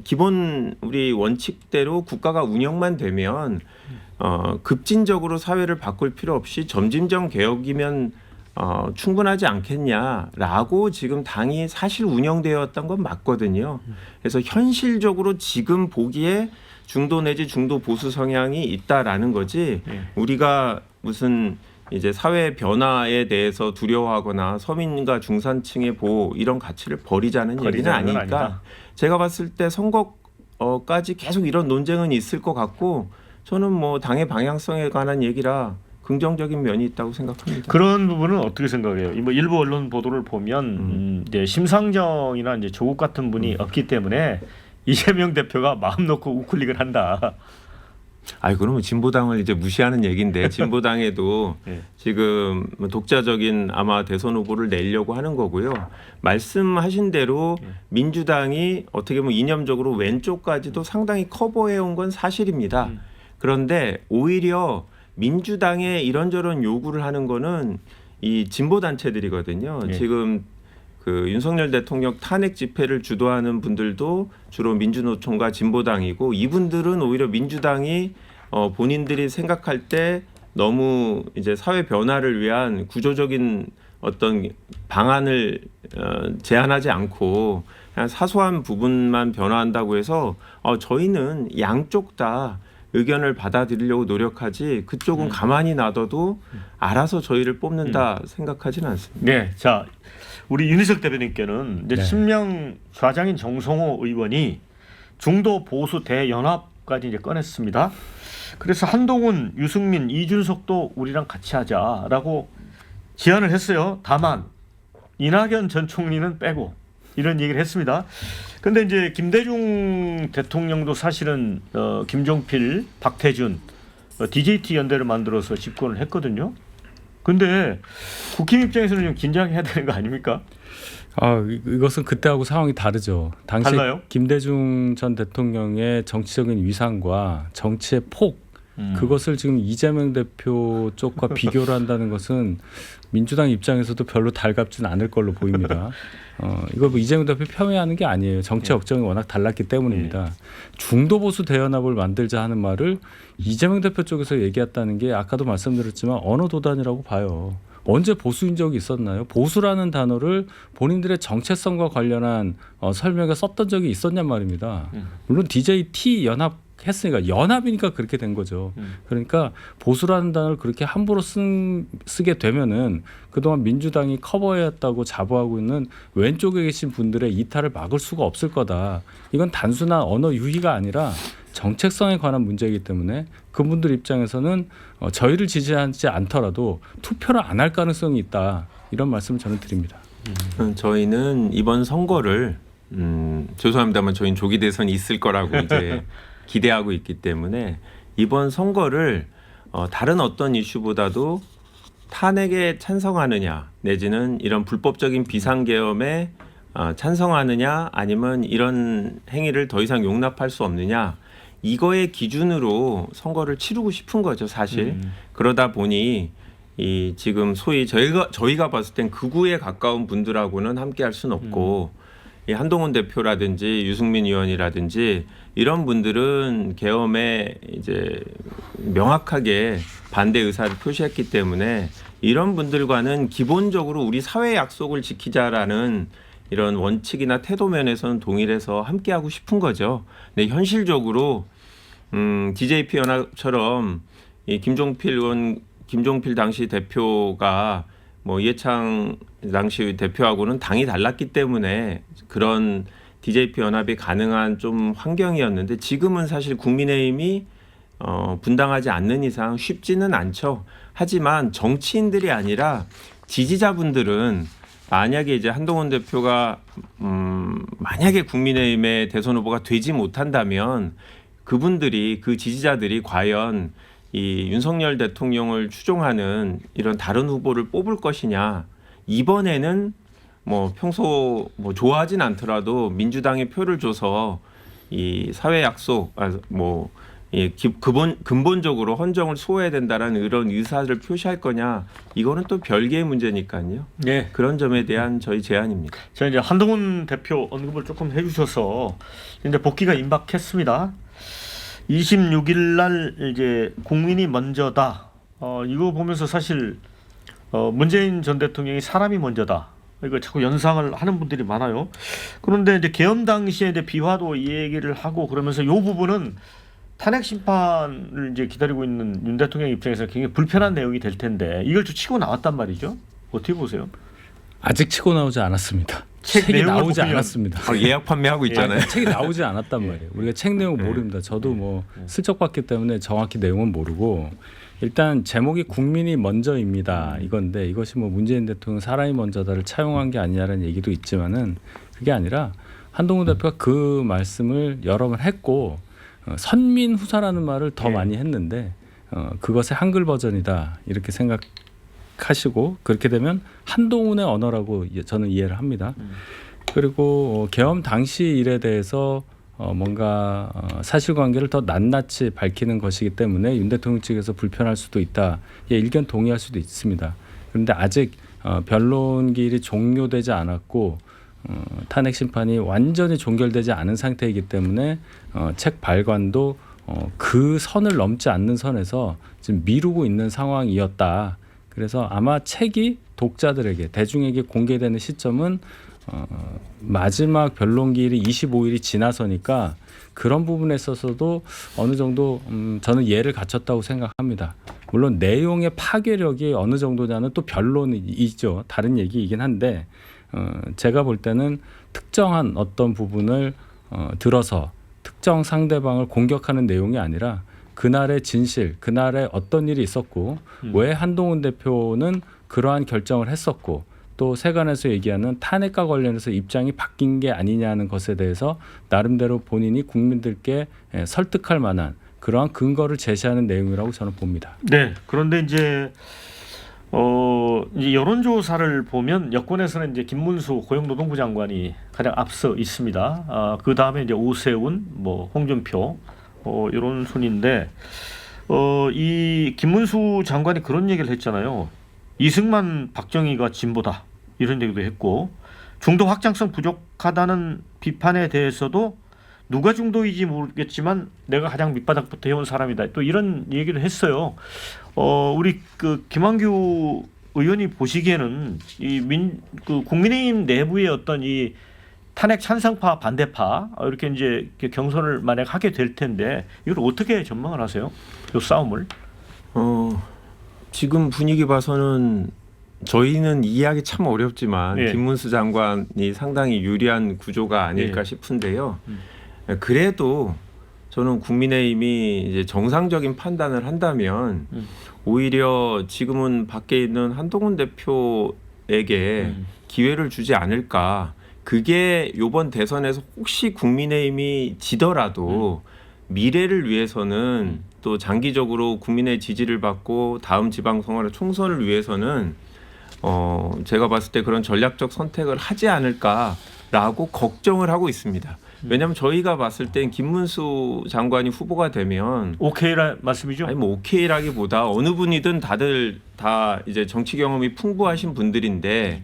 기본 우리 원칙대로 국가가 운영만 되면 급진적으로 사회를 바꿀 필요 없이 점진적 개혁이면 충분하지 않겠냐라고 지금 당이 사실 운영되었던 건 맞거든요. 그래서 현실적으로 지금 보기에 중도 내지 중도 보수 성향이 있다라는 거지 우리가 무슨 이제 사회 변화에 대해서 두려워하거나 서민과 중산층의 보호 이런 가치를 버리자는 얘기는 아니니까 아니다. 제가 봤을 때 선거까지 계속 이런 논쟁은 있을 것 같고 저는 뭐 당의 방향성에 관한 얘기라 긍정적인 면이 있다고 생각합니다. 그런 부분은 어떻게 생각해요? 뭐 일부 언론 보도를 보면 이제 심상정이나 이제 조국 같은 분이 없기 때문에 이재명 대표가 마음 놓고 우클릭을 한다. 아이 그러면 진보당을 이제 무시하는 얘기인데 진보당에도 네. 지금 독자적인 아마 대선 후보를 내려고 하는 거고요. 말씀하신 대로 민주당이 어떻게 보면 이념적으로 왼쪽까지도 상당히 커버해온 건 사실입니다. 그런데 오히려 민주당에 이런저런 요구를 하는 거는 이 진보 단체들이거든요. 네. 지금 그 윤석열 대통령 탄핵 집회를 주도하는 분들도 주로 민주노총과 진보당이고 이분들은 오히려 민주당이 본인들이 생각할 때 너무 이제 사회 변화를 위한 구조적인 어떤 방안을 제안하지 않고 그냥 사소한 부분만 변화한다고 해서 저희는 양쪽 다 의견을 받아들이려고 노력하지 그쪽은 가만히 놔둬도 알아서 저희를 뽑는다 생각하지는 않습니다. 네, 자 우리 윤희석 대변인께는 이제 네. 친명 좌장인 정성호 의원이 중도 보수 대연합까지 이제 꺼냈습니다. 그래서 한동훈, 유승민, 이준석도 우리랑 같이 하자라고 제안을 했어요. 다만 이낙연 전 총리는 빼고 이런 얘기를 했습니다. 근데 이제 김대중 대통령도 사실은 김종필, 박태준, DJT 연대를 만들어서 집권을 했거든요. 근데 국힘 입장에서는 좀 긴장해야 되는 거 아닙니까? 이것은 그때하고 상황이 다르죠. 당시 달라요? 김대중 전 대통령의 정치적인 위상과 정치의 폭 그것을 지금 이재명 대표 쪽과 비교를 한다는 것은 민주당 입장에서도 별로 달갑진 않을 걸로 보입니다. 이거 뭐 이재명 대표 폄훼하는 게 아니에요. 정치 역정이 워낙 달랐기 때문입니다. 중도 보수 대연합을 만들자 하는 말을 이재명 대표 쪽에서 얘기했다는 게 아까도 말씀드렸지만 언어 도단이라고 봐요. 언제 보수인 적이 있었나요? 보수라는 단어를 본인들의 정체성과 관련한 설명에 썼던 적이 있었냔 말입니다. 물론 DJT 연합 했으니까 연합이니까 그렇게 된 거죠. 그러니까 보수라는 단어를 그렇게 함부로 쓰게 되면은 그동안 민주당이 커버해왔다고 자부하고 있는 왼쪽에 계신 분들의 이탈을 막을 수가 없을 거다. 이건 단순한 언어 유희가 아니라 정책성에 관한 문제이기 때문에 그분들 입장에서는 저희를 지지하지 않더라도 투표를 안 할 가능성이 있다. 이런 말씀을 저는 드립니다. 저희는 이번 선거를 죄송합니다만 저희는 조기 대선이 있을 거라고 이제 기대하고 있기 때문에 이번 선거를 다른 어떤 이슈보다도 탄핵에 찬성하느냐 내지는 이런 불법적인 비상계엄에 찬성하느냐 아니면 이런 행위를 더 이상 용납할 수 없느냐 이거의 기준으로 선거를 치르고 싶은 거죠 사실. 그러다 보니 이 지금 소위 저희가 봤을 땐 극우에 가까운 분들하고는 함께할 수는 없고 이 한동훈 대표라든지 유승민 의원이라든지 이런 분들은 계엄에 이제 명확하게 반대 의사를 표시했기 때문에 이런 분들과는 기본적으로 우리 사회 약속을 지키자라는 이런 원칙이나 태도 면에서는 동일해서 함께하고 싶은 거죠. 근데 현실적으로 DJP 연합처럼 이 김종필 당시 대표가 뭐 이해창 당시 대표하고는 당이 달랐기 때문에 그런 DJP 연합이 가능한 좀 환경이었는데 지금은 사실 국민의힘이 분당하지 않는 이상 쉽지는 않죠. 하지만 정치인들이 아니라 지지자분들은 만약에 이제 한동훈 대표가 만약에 국민의힘의 대선 후보가 되지 못한다면 그분들이 그 지지자들이 과연 이 윤석열 대통령을 추종하는 이런 다른 후보를 뽑을 것이냐 이번에는 뭐 평소 뭐 좋아하진 않더라도 민주당에 표를 줘서 이 사회 약속 근본적으로 헌정을 수호해야 된다라는 이런 의사를 표시할 거냐 이거는 또 별개의 문제니까요. 네. 그런 점에 대한 저희 제안입니다. 자 이제 한동훈 대표 언급을 조금 해주셔서 이제 복귀가 임박했습니다. 26일 날 이제 국민이 먼저다. 이거 보면서 사실 문재인 전 대통령이 사람이 먼저다. 이거 자꾸 연상을 하는 분들이 많아요. 그런데 이제 계엄 당시에 이제 비화도 이 얘기를 하고 그러면서 이 부분은 탄핵 심판을 이제 기다리고 있는 윤 대통령 입장에서 굉장히 불편한 내용이 될 텐데 이걸 좀 치고 나왔단 말이죠. 어떻게 보세요? 아직 치고 나오지 않았습니다. 책 책이 내용을 나오지 보면 않았습니다. 예약 판매하고 있잖아요. 책이 나오지 않았단 말이에요. 우리가 책 내용 모릅니다. 저도 뭐 슬쩍 봤기 때문에 정확히 내용은 모르고 일단 제목이 국민이 먼저입니다. 이건데 이것이 뭐 문재인 대통령 사람이 먼저다를 차용한 게 아니냐라는 얘기도 있지만은 그게 아니라 한동훈 대표가 그 말씀을 여러 번 했고 선민 후사라는 말을 더 많이 했는데 그것의 한글 버전이다 이렇게 생각하시고 그렇게 되면 한동훈의 언어라고 저는 이해를 합니다. 그리고 계엄 당시 일에 대해서 뭔가 사실관계를 더 낱낱이 밝히는 것이기 때문에 윤 대통령 측에서 불편할 수도 있다. 일견 동의할 수도 있습니다. 그런데 아직 변론길이 종료되지 않았고 탄핵 심판이 완전히 종결되지 않은 상태이기 때문에 책 발간도 그 선을 넘지 않는 선에서 지금 미루고 있는 상황이었다. 그래서 아마 책이 독자들에게 대중에게 공개되는 시점은 마지막 변론기일이 25일이 지나서니까 그런 부분에 있어서도 어느 정도 저는 예를 갖췄다고 생각합니다. 물론 내용의 파괴력이 어느 정도냐는 또 변론이죠. 다른 얘기이긴 한데 제가 볼 때는 특정한 어떤 부분을 들어서 특정 상대방을 공격하는 내용이 아니라 그날의 진실, 그날의 어떤 일이 있었고 왜 한동훈 대표는 그러한 결정을 했었고 또 세간에서 얘기하는 탄핵과 관련해서 입장이 바뀐 게 아니냐는 것에 대해서 나름대로 본인이 국민들께 설득할 만한 그러한 근거를 제시하는 내용이라고 저는 봅니다. 네. 그런데 이제 여론조사를 보면 여권에서는 이제 김문수 고용노동부 장관이 가장 앞서 있습니다. 그 다음에 이제 오세훈, 뭐 홍준표 이런 순인데 이 김문수 장관이 그런 얘기를 했잖아요. 이승만 박정희가 진보다 이런 얘기도 했고 중도 확장성 부족하다는 비판에 대해서도 누가 중도인지 모르겠지만 내가 가장 밑바닥부터 해온 사람이다. 또 이런 얘기를 했어요. 우리 그 김한규 의원이 보시기에는 그 국민의힘 내부의 어떤 이 탄핵 찬성파 반대파 이렇게 이제 경선을 만약 하게 될 텐데 이걸 어떻게 전망을 하세요? 이 싸움을? 지금 분위기 봐서는 저희는 이해하기 참 어렵지만 예. 김문수 장관이 상당히 유리한 구조가 아닐까 예. 싶은데요. 그래도 저는 국민의힘이 이제 정상적인 판단을 한다면 오히려 지금은 밖에 있는 한동훈 대표에게 기회를 주지 않을까. 그게 이번 대선에서 혹시 국민의힘이 지더라도 미래를 위해서는 또 장기적으로 국민의 지지를 받고 다음 지방선거나 총선을 위해서는 제가 봤을 때 그런 전략적 선택을 하지 않을까라고 걱정을 하고 있습니다. 왜냐하면 저희가 봤을 땐 김문수 장관이 후보가 되면 오케이라 말씀이죠? 아니 뭐 오케이라기보다 어느 분이든 다들 다 이제 정치 경험이 풍부하신 분들인데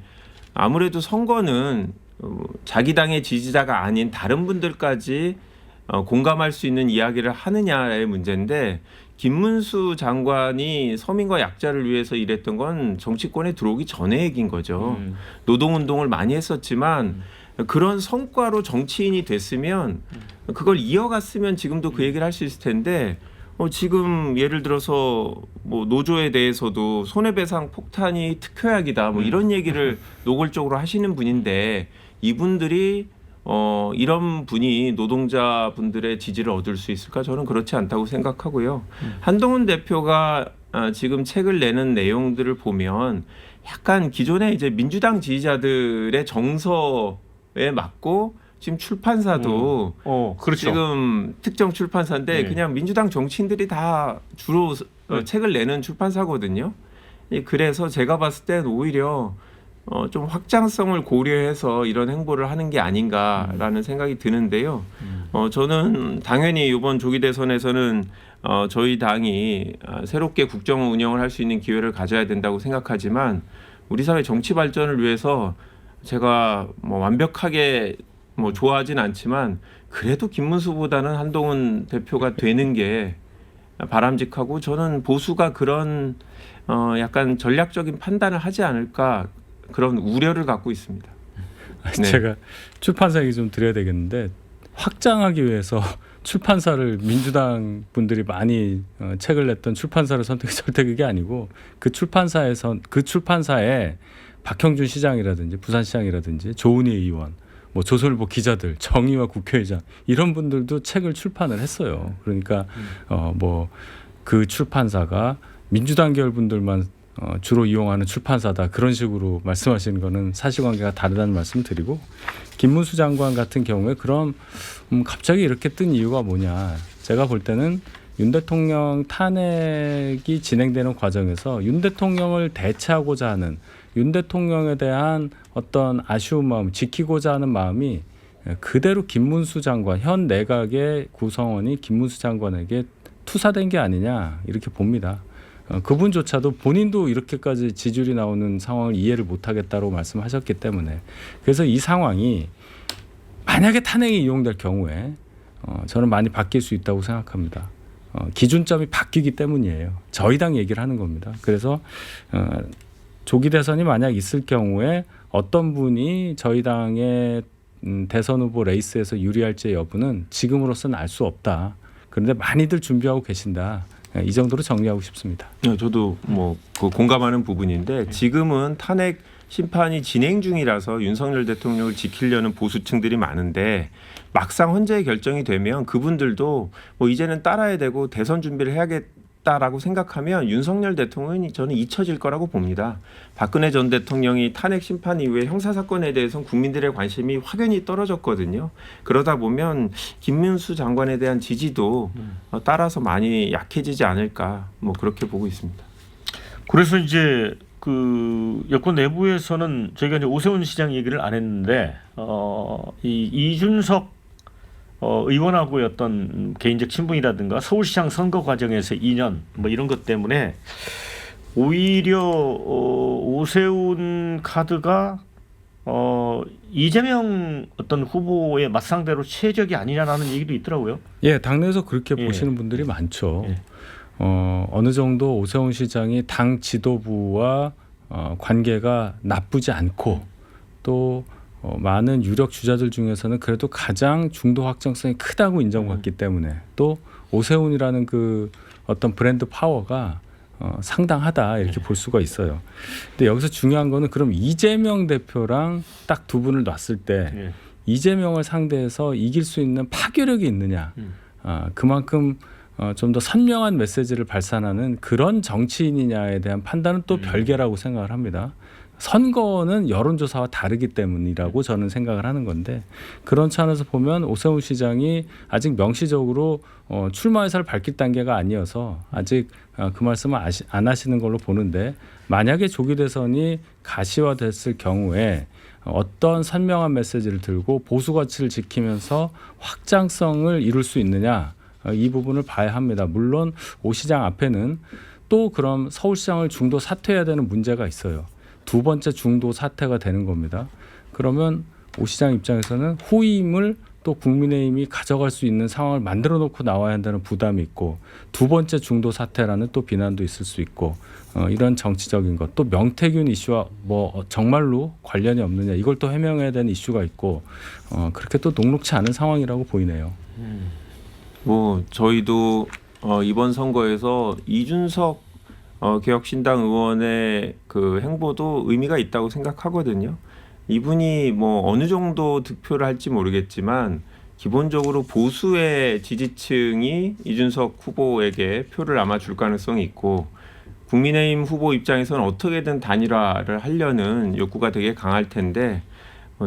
아무래도 선거는 자기 당의 지지자가 아닌 다른 분들까지 공감할 수 있는 이야기를 하느냐의 문제인데 김문수 장관이 서민과 약자를 위해서 일했던 건 정치권에 들어오기 전의 얘기인 거죠. 노동운동을 많이 했었지만 그런 성과로 정치인이 됐으면 그걸 이어갔으면 지금도 그 얘기를 할 수 있을 텐데 지금 예를 들어서 뭐 노조에 대해서도 손해배상 폭탄이 특효약이다 뭐 이런 얘기를 노골적으로 하시는 분인데 이분들이 이런 분이 노동자분들의 지지를 얻을 수 있을까? 저는 그렇지 않다고 생각하고요. 한동훈 대표가 지금 책을 내는 내용들을 보면 약간 기존의 이제 민주당 지지자들의 정서에 맞고 지금 출판사도 그렇죠. 지금 특정 출판사인데 네. 그냥 민주당 정치인들이 다 주로 책을 내는 출판사거든요. 그래서 제가 봤을 땐 오히려 좀 확장성을 고려해서 이런 행보를 하는 게 아닌가라는 생각이 드는데요. 저는 당연히 이번 조기 대선에서는 저희 당이 새롭게 국정 운영을 할 수 있는 기회를 가져야 된다고 생각하지만 우리 사회 정치 발전을 위해서 제가 뭐 완벽하게 뭐 좋아하진 않지만 그래도 김문수보다는 한동훈 대표가 되는 게 바람직하고 저는 보수가 그런 약간 전략적인 판단을 하지 않을까 그런 우려를 갖고 있습니다. 네. 제가 출판사 얘기 좀 드려야 되겠는데 확장하기 위해서 출판사를 민주당 분들이 많이 책을 냈던 출판사를 절대 그게 아니고 그 출판사에 박형준 시장이라든지 부산시장이라든지 조은희 의원 뭐 조선일보 기자들 정의와 국회의장 이런 분들도 책을 출판을 했어요. 그러니까 뭐 그 출판사가 민주당 계열 분들만 주로 이용하는 출판사다 그런 식으로 말씀하시는 거는 사실관계가 다르다는 말씀 드리고 김문수 장관 같은 경우에 그럼 갑자기 이렇게 뜬 이유가 뭐냐 제가 볼 때는 윤 대통령 탄핵이 진행되는 과정에서 윤 대통령을 대체하고자 하는 윤 대통령에 대한 어떤 아쉬운 마음 지키고자 하는 마음이 그대로 김문수 장관 현 내각의 구성원이 김문수 장관에게 투사된 게 아니냐 이렇게 봅니다. 그분조차도 본인도 이렇게까지 지지율이 나오는 상황을 이해를 못하겠다고 말씀하셨기 때문에 그래서 이 상황이 만약에 탄핵이 이용될 경우에 저는 많이 바뀔 수 있다고 생각합니다. 기준점이 바뀌기 때문이에요. 저희 당 얘기를 하는 겁니다. 그래서 조기 대선이 만약 있을 경우에 어떤 분이 저희 당의 대선 후보 레이스에서 유리할지 여부는 지금으로서는 알 수 없다. 그런데 많이들 준비하고 계신다. 이 정도로 정리하고 싶습니다. 저도 뭐 그 공감하는 부분인데 지금은 탄핵 심판이 진행 중이라서 윤석열 대통령을 지키려는 보수층들이 많은데 막상 헌재의 결정이 되면 그분들도 뭐 이제는 따라야 되고 대선 준비를 해야겠다라고 생각하면 윤석열 대통령이 저는 잊혀질 거라고 봅니다. 박근혜 전 대통령이 탄핵 심판 이후에 형사사건에 대해서는 국민들의 관심이 확연히 떨어졌거든요. 그러다 보면 김문수 장관에 대한 지지도 따라서 많이 약해지지 않을까 뭐 그렇게 보고 있습니다. 그래서 이제 그 여권 내부에서는 저희가 이제 오세훈 시장 얘기를 안 했는데 이 이준석 의원하고의 어떤 개인적 친분이라든가 서울시장 선거 과정에서 인연 뭐 이런 것 때문에 오히려 오세훈 카드가 이재명 어떤 후보의 맞상대로 최적이 아니냐라는 얘기도 있더라고요. 예, 당내에서 그렇게 예. 보시는 분들이 많죠. 예. 어느 정도 오세훈 시장이 당 지도부와 관계가 나쁘지 않고 또 많은 유력 주자들 중에서는 그래도 가장 중도 확장성이 크다고 인정받기 때문에 또 오세훈이라는 그 어떤 브랜드 파워가 상당하다 이렇게 볼 수가 있어요. 근데 여기서 중요한 거는 그럼 이재명 대표랑 딱 두 분을 놨을 때 예. 이재명을 상대해서 이길 수 있는 파괴력이 있느냐, 그만큼 좀 더 선명한 메시지를 발산하는 그런 정치인이냐에 대한 판단은 또 별개라고 생각을 합니다. 선거는 여론조사와 다르기 때문이라고 저는 생각을 하는 건데 그런 차원에서 보면 오세훈 시장이 아직 명시적으로 출마 의사를 밝힐 단계가 아니어서 아직 그 말씀을 안 하시는 걸로 보는데 만약에 조기 대선이 가시화됐을 경우에 어떤 선명한 메시지를 들고 보수 가치를 지키면서 확장성을 이룰 수 있느냐 이 부분을 봐야 합니다. 물론 오 시장 앞에는 또 그럼 서울시장을 중도 사퇴해야 되는 문제가 있어요. 두 번째 중도 사퇴가 되는 겁니다. 그러면 오 시장 입장에서는 후임을 또 국민의힘이 가져갈 수 있는 상황을 만들어 놓고 나와야 한다는 부담이 있고 두 번째 중도 사퇴라는 또 비난도 있을 수 있고 이런 정치적인 것 또 명태균 이슈와 뭐 정말로 관련이 없느냐 이걸 또 해명해야 되는 이슈가 있고 그렇게 또 녹록치 않은 상황이라고 보이네요. 뭐 저희도 이번 선거에서 이준석 개혁신당 의원의 그 행보도 의미가 있다고 생각하거든요. 이분이 뭐 어느 정도 득표를 할지 모르겠지만 기본적으로 보수의 지지층이 이준석 후보에게 표를 아마 줄 가능성이 있고 국민의힘 후보 입장에서는 어떻게든 단일화를 하려는 욕구가 되게 강할 텐데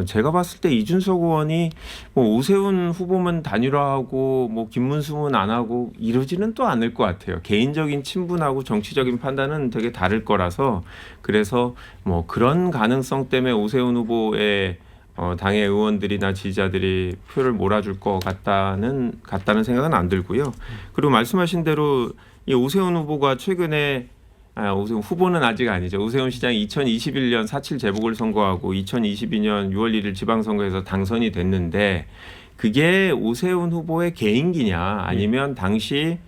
제가 봤을 때 이준석 의원이 뭐 오세훈 후보만 단일화하고 뭐 김문수는 안 하고 이러지는 또 않을 것 같아요. 개인적인 친분하고 정치적인 판단은 되게 다를 거라서 그래서 뭐 그런 가능성 때문에 오세훈 후보의 당의 의원들이나 지지자들이 표를 몰아줄 것 같다는 생각은 안 들고요. 그리고 말씀하신 대로 이 오세훈 후보가 최근에 오세훈 후보는 아직 아니죠. 오세훈 시장이 2021년 4.7 재보궐선거하고 2022년 6월 1일 지방선거에서 당선이 됐는데 그게 오세훈 후보의 개인기냐 아니면 당시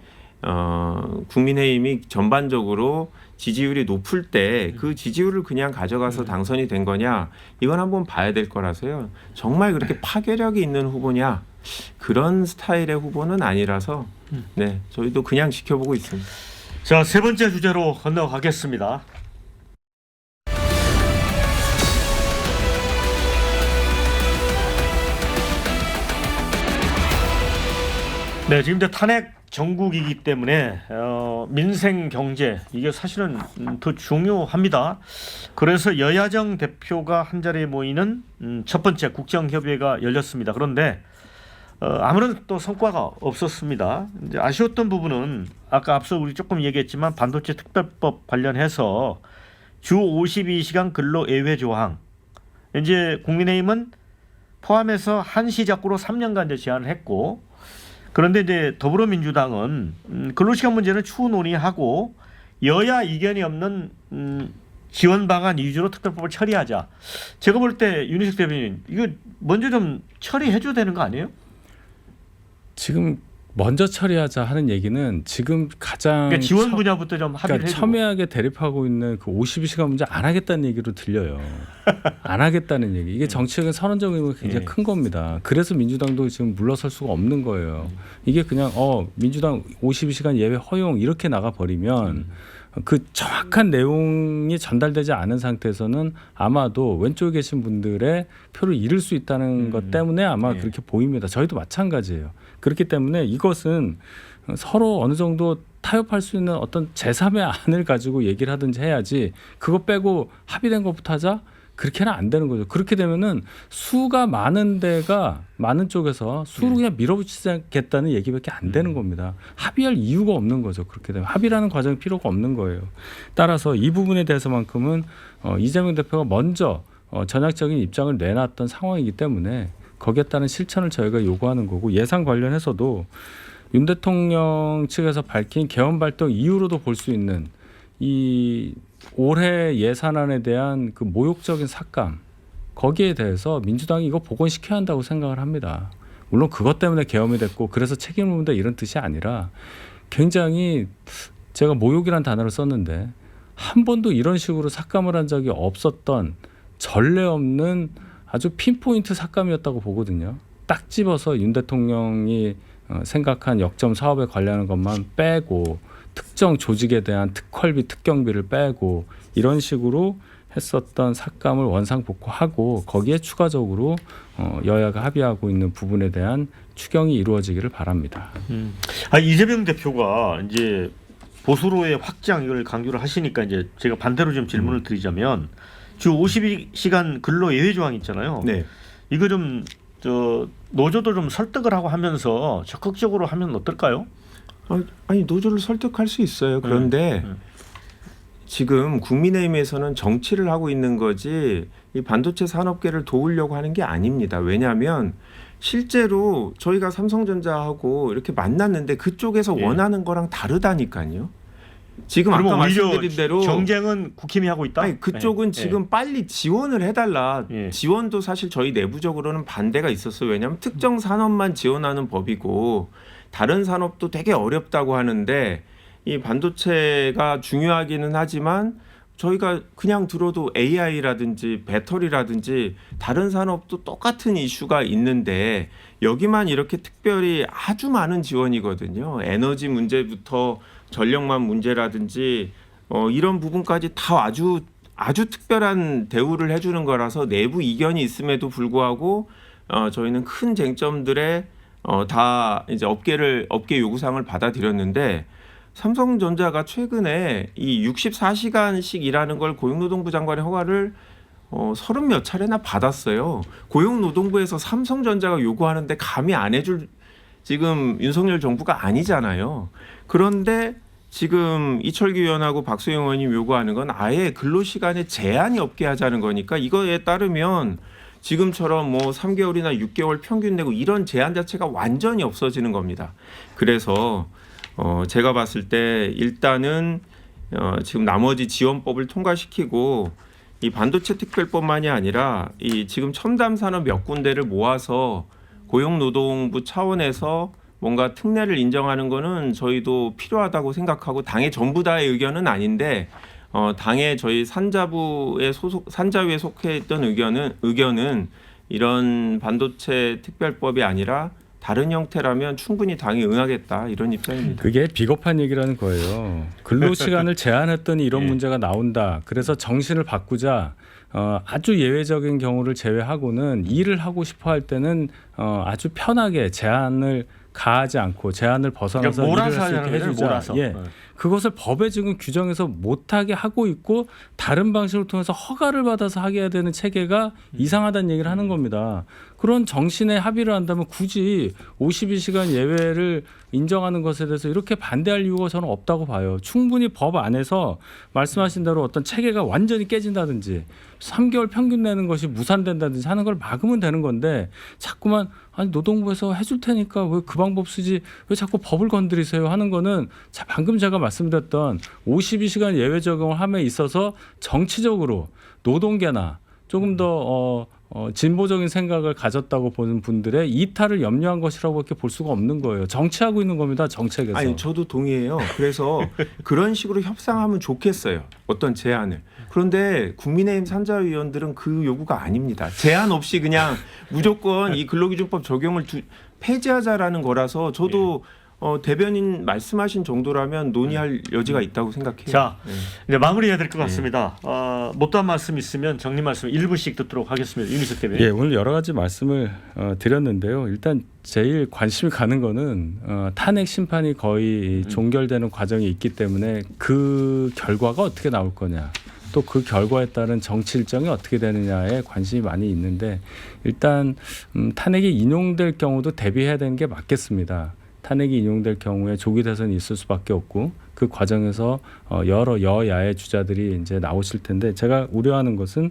국민의힘이 전반적으로 지지율이 높을 때 그 지지율을 그냥 가져가서 당선이 된 거냐 이건 한번 봐야 될 거라서요. 정말 그렇게 파괴력이 있는 후보냐 그런 스타일의 후보는 아니라서 네 저희도 그냥 지켜보고 있습니다. 자, 세 번째 주제로 건너가겠습니다. 네, 지금 이제 탄핵 정국이기 때문에 민생 경제 이게 사실은 더 중요합니다. 그래서 여야정 대표가 한 자리에 모이는 첫 번째 국정협의회가 열렸습니다. 그런데 아무런 또 성과가 없었습니다. 이제 아쉬웠던 부분은 아까 앞서 우리 조금 얘기했지만 반도체 특별법 관련해서 주 52시간 근로 예외 조항 이제 국민의힘은 포함해서 한시 작구로 3년간 이제 제안을 했고 그런데 이제 더불어민주당은 근로시간 문제는 추후 논의하고 여야 이견이 없는 지원 방안 위주로 특별법을 처리하자. 제가 볼 때 윤희석 대변인 이거 먼저 좀 처리해줘야 되는 거 아니에요? 지금 먼저 처리하자 하는 얘기는 지금 가장 그러니까 지원 분야부터 좀 합의를 그러니까 해주고. 첨예하게 대립하고 있는 그 52시간 문제 안 하겠다는 얘기로 들려요. 안 하겠다는 얘기. 이게 정치적인 선언적 의미가 굉장히 큰 겁니다. 그래서 민주당도 지금 물러설 수가 없는 거예요. 이게 그냥 민주당 52시간 예외 허용 이렇게 나가 버리면 그 정확한 내용이 전달되지 않은 상태에서는 아마도 왼쪽에 계신 분들의 표를 잃을 수 있다는 것 때문에 아마 그렇게 보입니다. 저희도 마찬가지예요. 그렇기 때문에 이것은 서로 어느 정도 타협할 수 있는 어떤 제3의 안을 가지고 얘기를 하든지 해야지 그거 빼고 합의된 것부터 하자? 그렇게는 안 되는 거죠. 그렇게 되면은 수가 많은 데가 많은 쪽에서 수로 그냥 밀어붙이겠다는 얘기밖에 안 되는 겁니다. 합의할 이유가 없는 거죠. 그렇게 되면 합의라는 과정이 필요가 없는 거예요. 따라서 이 부분에 대해서만큼은 이재명 대표가 먼저 전략적인 입장을 내놨던 상황이기 때문에 거기에 따른 실천을 저희가 요구하는 거고 예산 관련해서도 윤 대통령 측에서 밝힌 개헌 발동 이후로도 볼 수 있는 이 올해 예산안에 대한 그 모욕적인 삭감 거기에 대해서 민주당이 이거 복원시켜야 한다고 생각을 합니다. 물론 그것 때문에 계엄이 됐고 그래서 책임을 묻는다 이런 뜻이 아니라 굉장히 제가 모욕이란 단어를 썼는데 한 번도 이런 식으로 삭감을 한 적이 없었던 전례 없는 아주 핀포인트 삭감이었다고 보거든요. 딱 집어서 윤 대통령이 생각한 역점 사업에 관련한 것만 빼고 특정 조직에 대한 특활비, 특경비를 빼고 이런 식으로 했었던 삭감을 원상복구하고 거기에 추가적으로 여야가 합의하고 있는 부분에 대한 추경이 이루어지기를 바랍니다. 이재명 대표가 이제 보수로의 확장 이걸 강조를 하시니까 이제 제가 반대로 좀 질문을 드리자면 주 52시간 근로 예외 조항 있잖아요. 네. 이거 좀 노조도 좀 설득을 하고 하면서 적극적으로 하면 어떨까요? 아니 노조를 설득할 수 있어요. 그런데 지금 국민의힘에서는 정치를 하고 있는 거지 이 반도체 산업계를 도우려고 하는 게 아닙니다. 왜냐하면 실제로 저희가 삼성전자하고 이렇게 만났는데 그쪽에서 원하는 거랑 다르다니까요. 지금 아까 말씀드린 대로 경쟁은 국힘이 하고 있다. 아니 그쪽은 지금 빨리 지원을 해달라. 지원도 사실 저희 내부적으로는 반대가 있었어요. 왜냐하면 특정 산업만 지원하는 법이고 다른 산업도 되게 어렵다고 하는데 이 반도체가 중요하기는 하지만 저희가 그냥 들어도 AI라든지 배터리라든지 다른 산업도 똑같은 이슈가 있는데 여기만 이렇게 특별히 아주 많은 지원이거든요. 에너지 문제부터 전력망 문제라든지 이런 부분까지 다 아주 특별한 대우를 해주는 거라서 내부 이견이 있음에도 불구하고 저희는 큰 쟁점들에 다 이제 업계 요구사항을 받아들였는데 삼성전자가 최근에 이 64시간씩 일하는 걸 고용노동부 장관의 허가를 30몇 차례나 받았어요. 고용노동부에서 삼성전자가 요구하는데 감히 안 해줄 지금 윤석열 정부가 아니잖아요. 그런데 지금 이철규 의원하고 박수영 의원님 요구하는 건 아예 근로시간에 제한이 없게 하자는 거니까 이거에 따르면 지금처럼 뭐 3개월이나 6개월 평균 내고 이런 제한 자체가 완전히 없어지는 겁니다. 그래서 제가 봤을 때 일단은 지금 나머지 지원법을 통과시키고 이 반도체 특별법만이 아니라 이 지금 첨단 산업 몇 군데를 모아서 고용노동부 차원에서 뭔가 특례를 인정하는 거는 저희도 필요하다고 생각하고 당의 전부 다의 의견은 아닌데 당의 저희 산자위에 속해 있던 의견은 이런 반도체 특별법이 아니라 다른 형태라면 충분히 당이 응하겠다 이런 입장입니다. 그게 비겁한 얘기라는 거예요. 근로시간을 제한했더니 이런 문제가 나온다. 그래서 정신을 바꾸자. 아주 예외적인 경우를 제외하고는 일을 하고 싶어 할 때는 아주 편하게 제한을 가하지 않고 제한을 벗어나서 그러니까 일을 할 수 있게 해주자. 몰아서. 예. 그것을 법에 지금 규정해서 못하게 하고 있고 다른 방식을 통해서 허가를 받아서 하게 해야 되는 체계가 이상하다는 얘기를 하는 겁니다. 그런 정신에 합의를 한다면 굳이 52시간 예외를 인정하는 것에 대해서 이렇게 반대할 이유가 저는 없다고 봐요. 충분히 법 안에서 말씀하신 대로 어떤 체계가 완전히 깨진다든지 3개월 평균 내는 것이 무산된다든지 하는 걸 막으면 되는 건데 자꾸만 아니 노동부에서 해줄 테니까 왜 그 방법 쓰지 왜 자꾸 법을 건드리세요 하는 거는 방금 제가 말씀드렸던 52시간 예외 적용을 함에 있어서 정치적으로 노동계나 조금 더 진보적인 생각을 가졌다고 보는 분들의 이탈을 염려한 것이라고밖에 볼 수가 없는 거예요. 정치하고 있는 겁니다. 정책에서. 아니 저도 동의해요. 그래서 그런 식으로 협상하면 좋겠어요. 어떤 제안을. 그런데 국민의힘 산자위원들은 그 요구가 아닙니다. 제한 없이 그냥 무조건 이 근로기준법 적용을 폐지하자라는 거라서 저도 대변인 말씀하신 정도라면 논의할 여지가 있다고 생각해요. 자, 이제 마무리해야 될 것 같습니다. 못다한 말씀 있으면 정리 말씀 1분씩 듣도록 하겠습니다. 윤희석 대변인. 예, 오늘 여러 가지 말씀을 드렸는데요. 일단 제일 관심이 가는 거는 탄핵 심판이 거의 종결되는 과정이 있기 때문에 그 결과가 어떻게 나올 거냐. 또 그 결과에 따른 정치 일정이 어떻게 되느냐에 관심이 많이 있는데 일단 탄핵이 인용될 경우도 대비해야 되는 게 맞겠습니다. 탄핵이 인용될 경우에 조기 대선이 있을 수밖에 없고 그 과정에서 여러 여야의 주자들이 이제 나오실 텐데 제가 우려하는 것은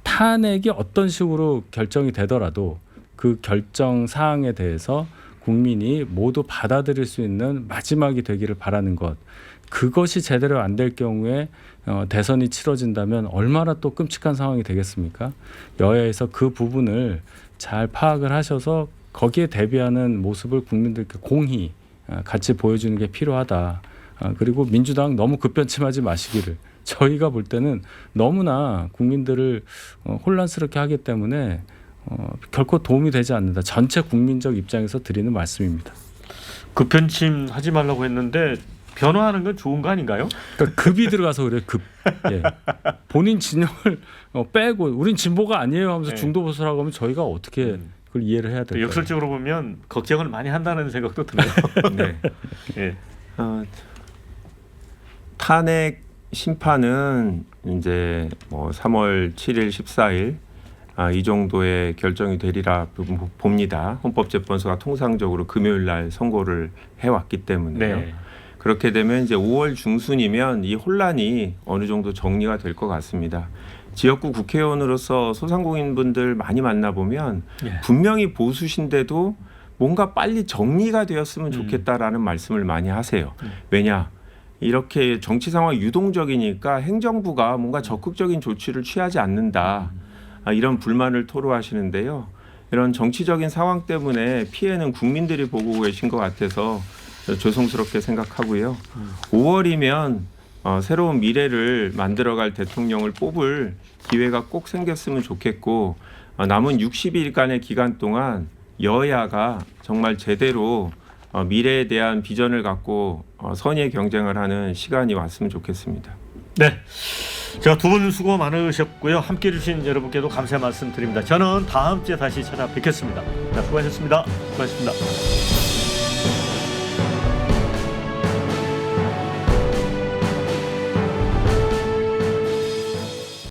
탄핵이 어떤 식으로 결정이 되더라도 그 결정 사항에 대해서 국민이 모두 받아들일 수 있는 마지막이 되기를 바라는 것. 그것이 제대로 안 될 경우에 대선이 치러진다면 얼마나 또 끔찍한 상황이 되겠습니까? 여야에서 그 부분을 잘 파악을 하셔서 거기에 대비하는 모습을 국민들께 공히 같이 보여주는 게 필요하다. 그리고 민주당 너무 급변침하지 마시기를. 저희가 볼 때는 너무나 국민들을 혼란스럽게 하기 때문에 결코 도움이 되지 않는다. 전체 국민적 입장에서 드리는 말씀입니다. 급변침 하지 말라고 했는데 변호하는 건 좋은 거 아닌가요? 그러니까 급이 들어가서 그래요. 급. 예. 본인 진영을 빼고 우린 진보가 아니에요 하면서 네. 중도보수라고 하면 저희가 어떻게 그걸 이해를 해야 될까요? 역설적으로 보면 걱정을 많이 한다는 생각도 드네요. 네. 예. 탄핵 심판은 이제 뭐 3월 7일, 14일 이 정도의 결정이 되리라 봅니다. 헌법재판소가 통상적으로 금요일 날 선고를 해왔기 때문에요. 네. 그렇게 되면 이제 5월 중순이면 이 혼란이 어느 정도 정리가 될 것 같습니다. 지역구 국회의원으로서 소상공인분들 많이 만나보면 예. 분명히 보수신데도 뭔가 빨리 정리가 되었으면 좋겠다라는 말씀을 많이 하세요. 왜냐? 이렇게 정치 상황이 유동적이니까 행정부가 뭔가 적극적인 조치를 취하지 않는다. 이런 불만을 토로하시는데요. 이런 정치적인 상황 때문에 피해는 국민들이 보고 계신 것 같아서 조송스럽게 생각하고요. 5월이면 새로운 미래를 만들어갈 대통령을 뽑을 기회가 꼭 생겼으면 좋겠고 남은 60일간의 기간 동안 여야가 정말 제대로 미래에 대한 비전을 갖고 선의의 경쟁을 하는 시간이 왔으면 좋겠습니다. 네. 자, 두 분 수고 많으셨고요. 함께해 주신 여러분께도 감사의 말씀 드립니다. 저는 다음 주에 다시 찾아뵙겠습니다. 자, 수고하셨습니다. 수고하셨습니다.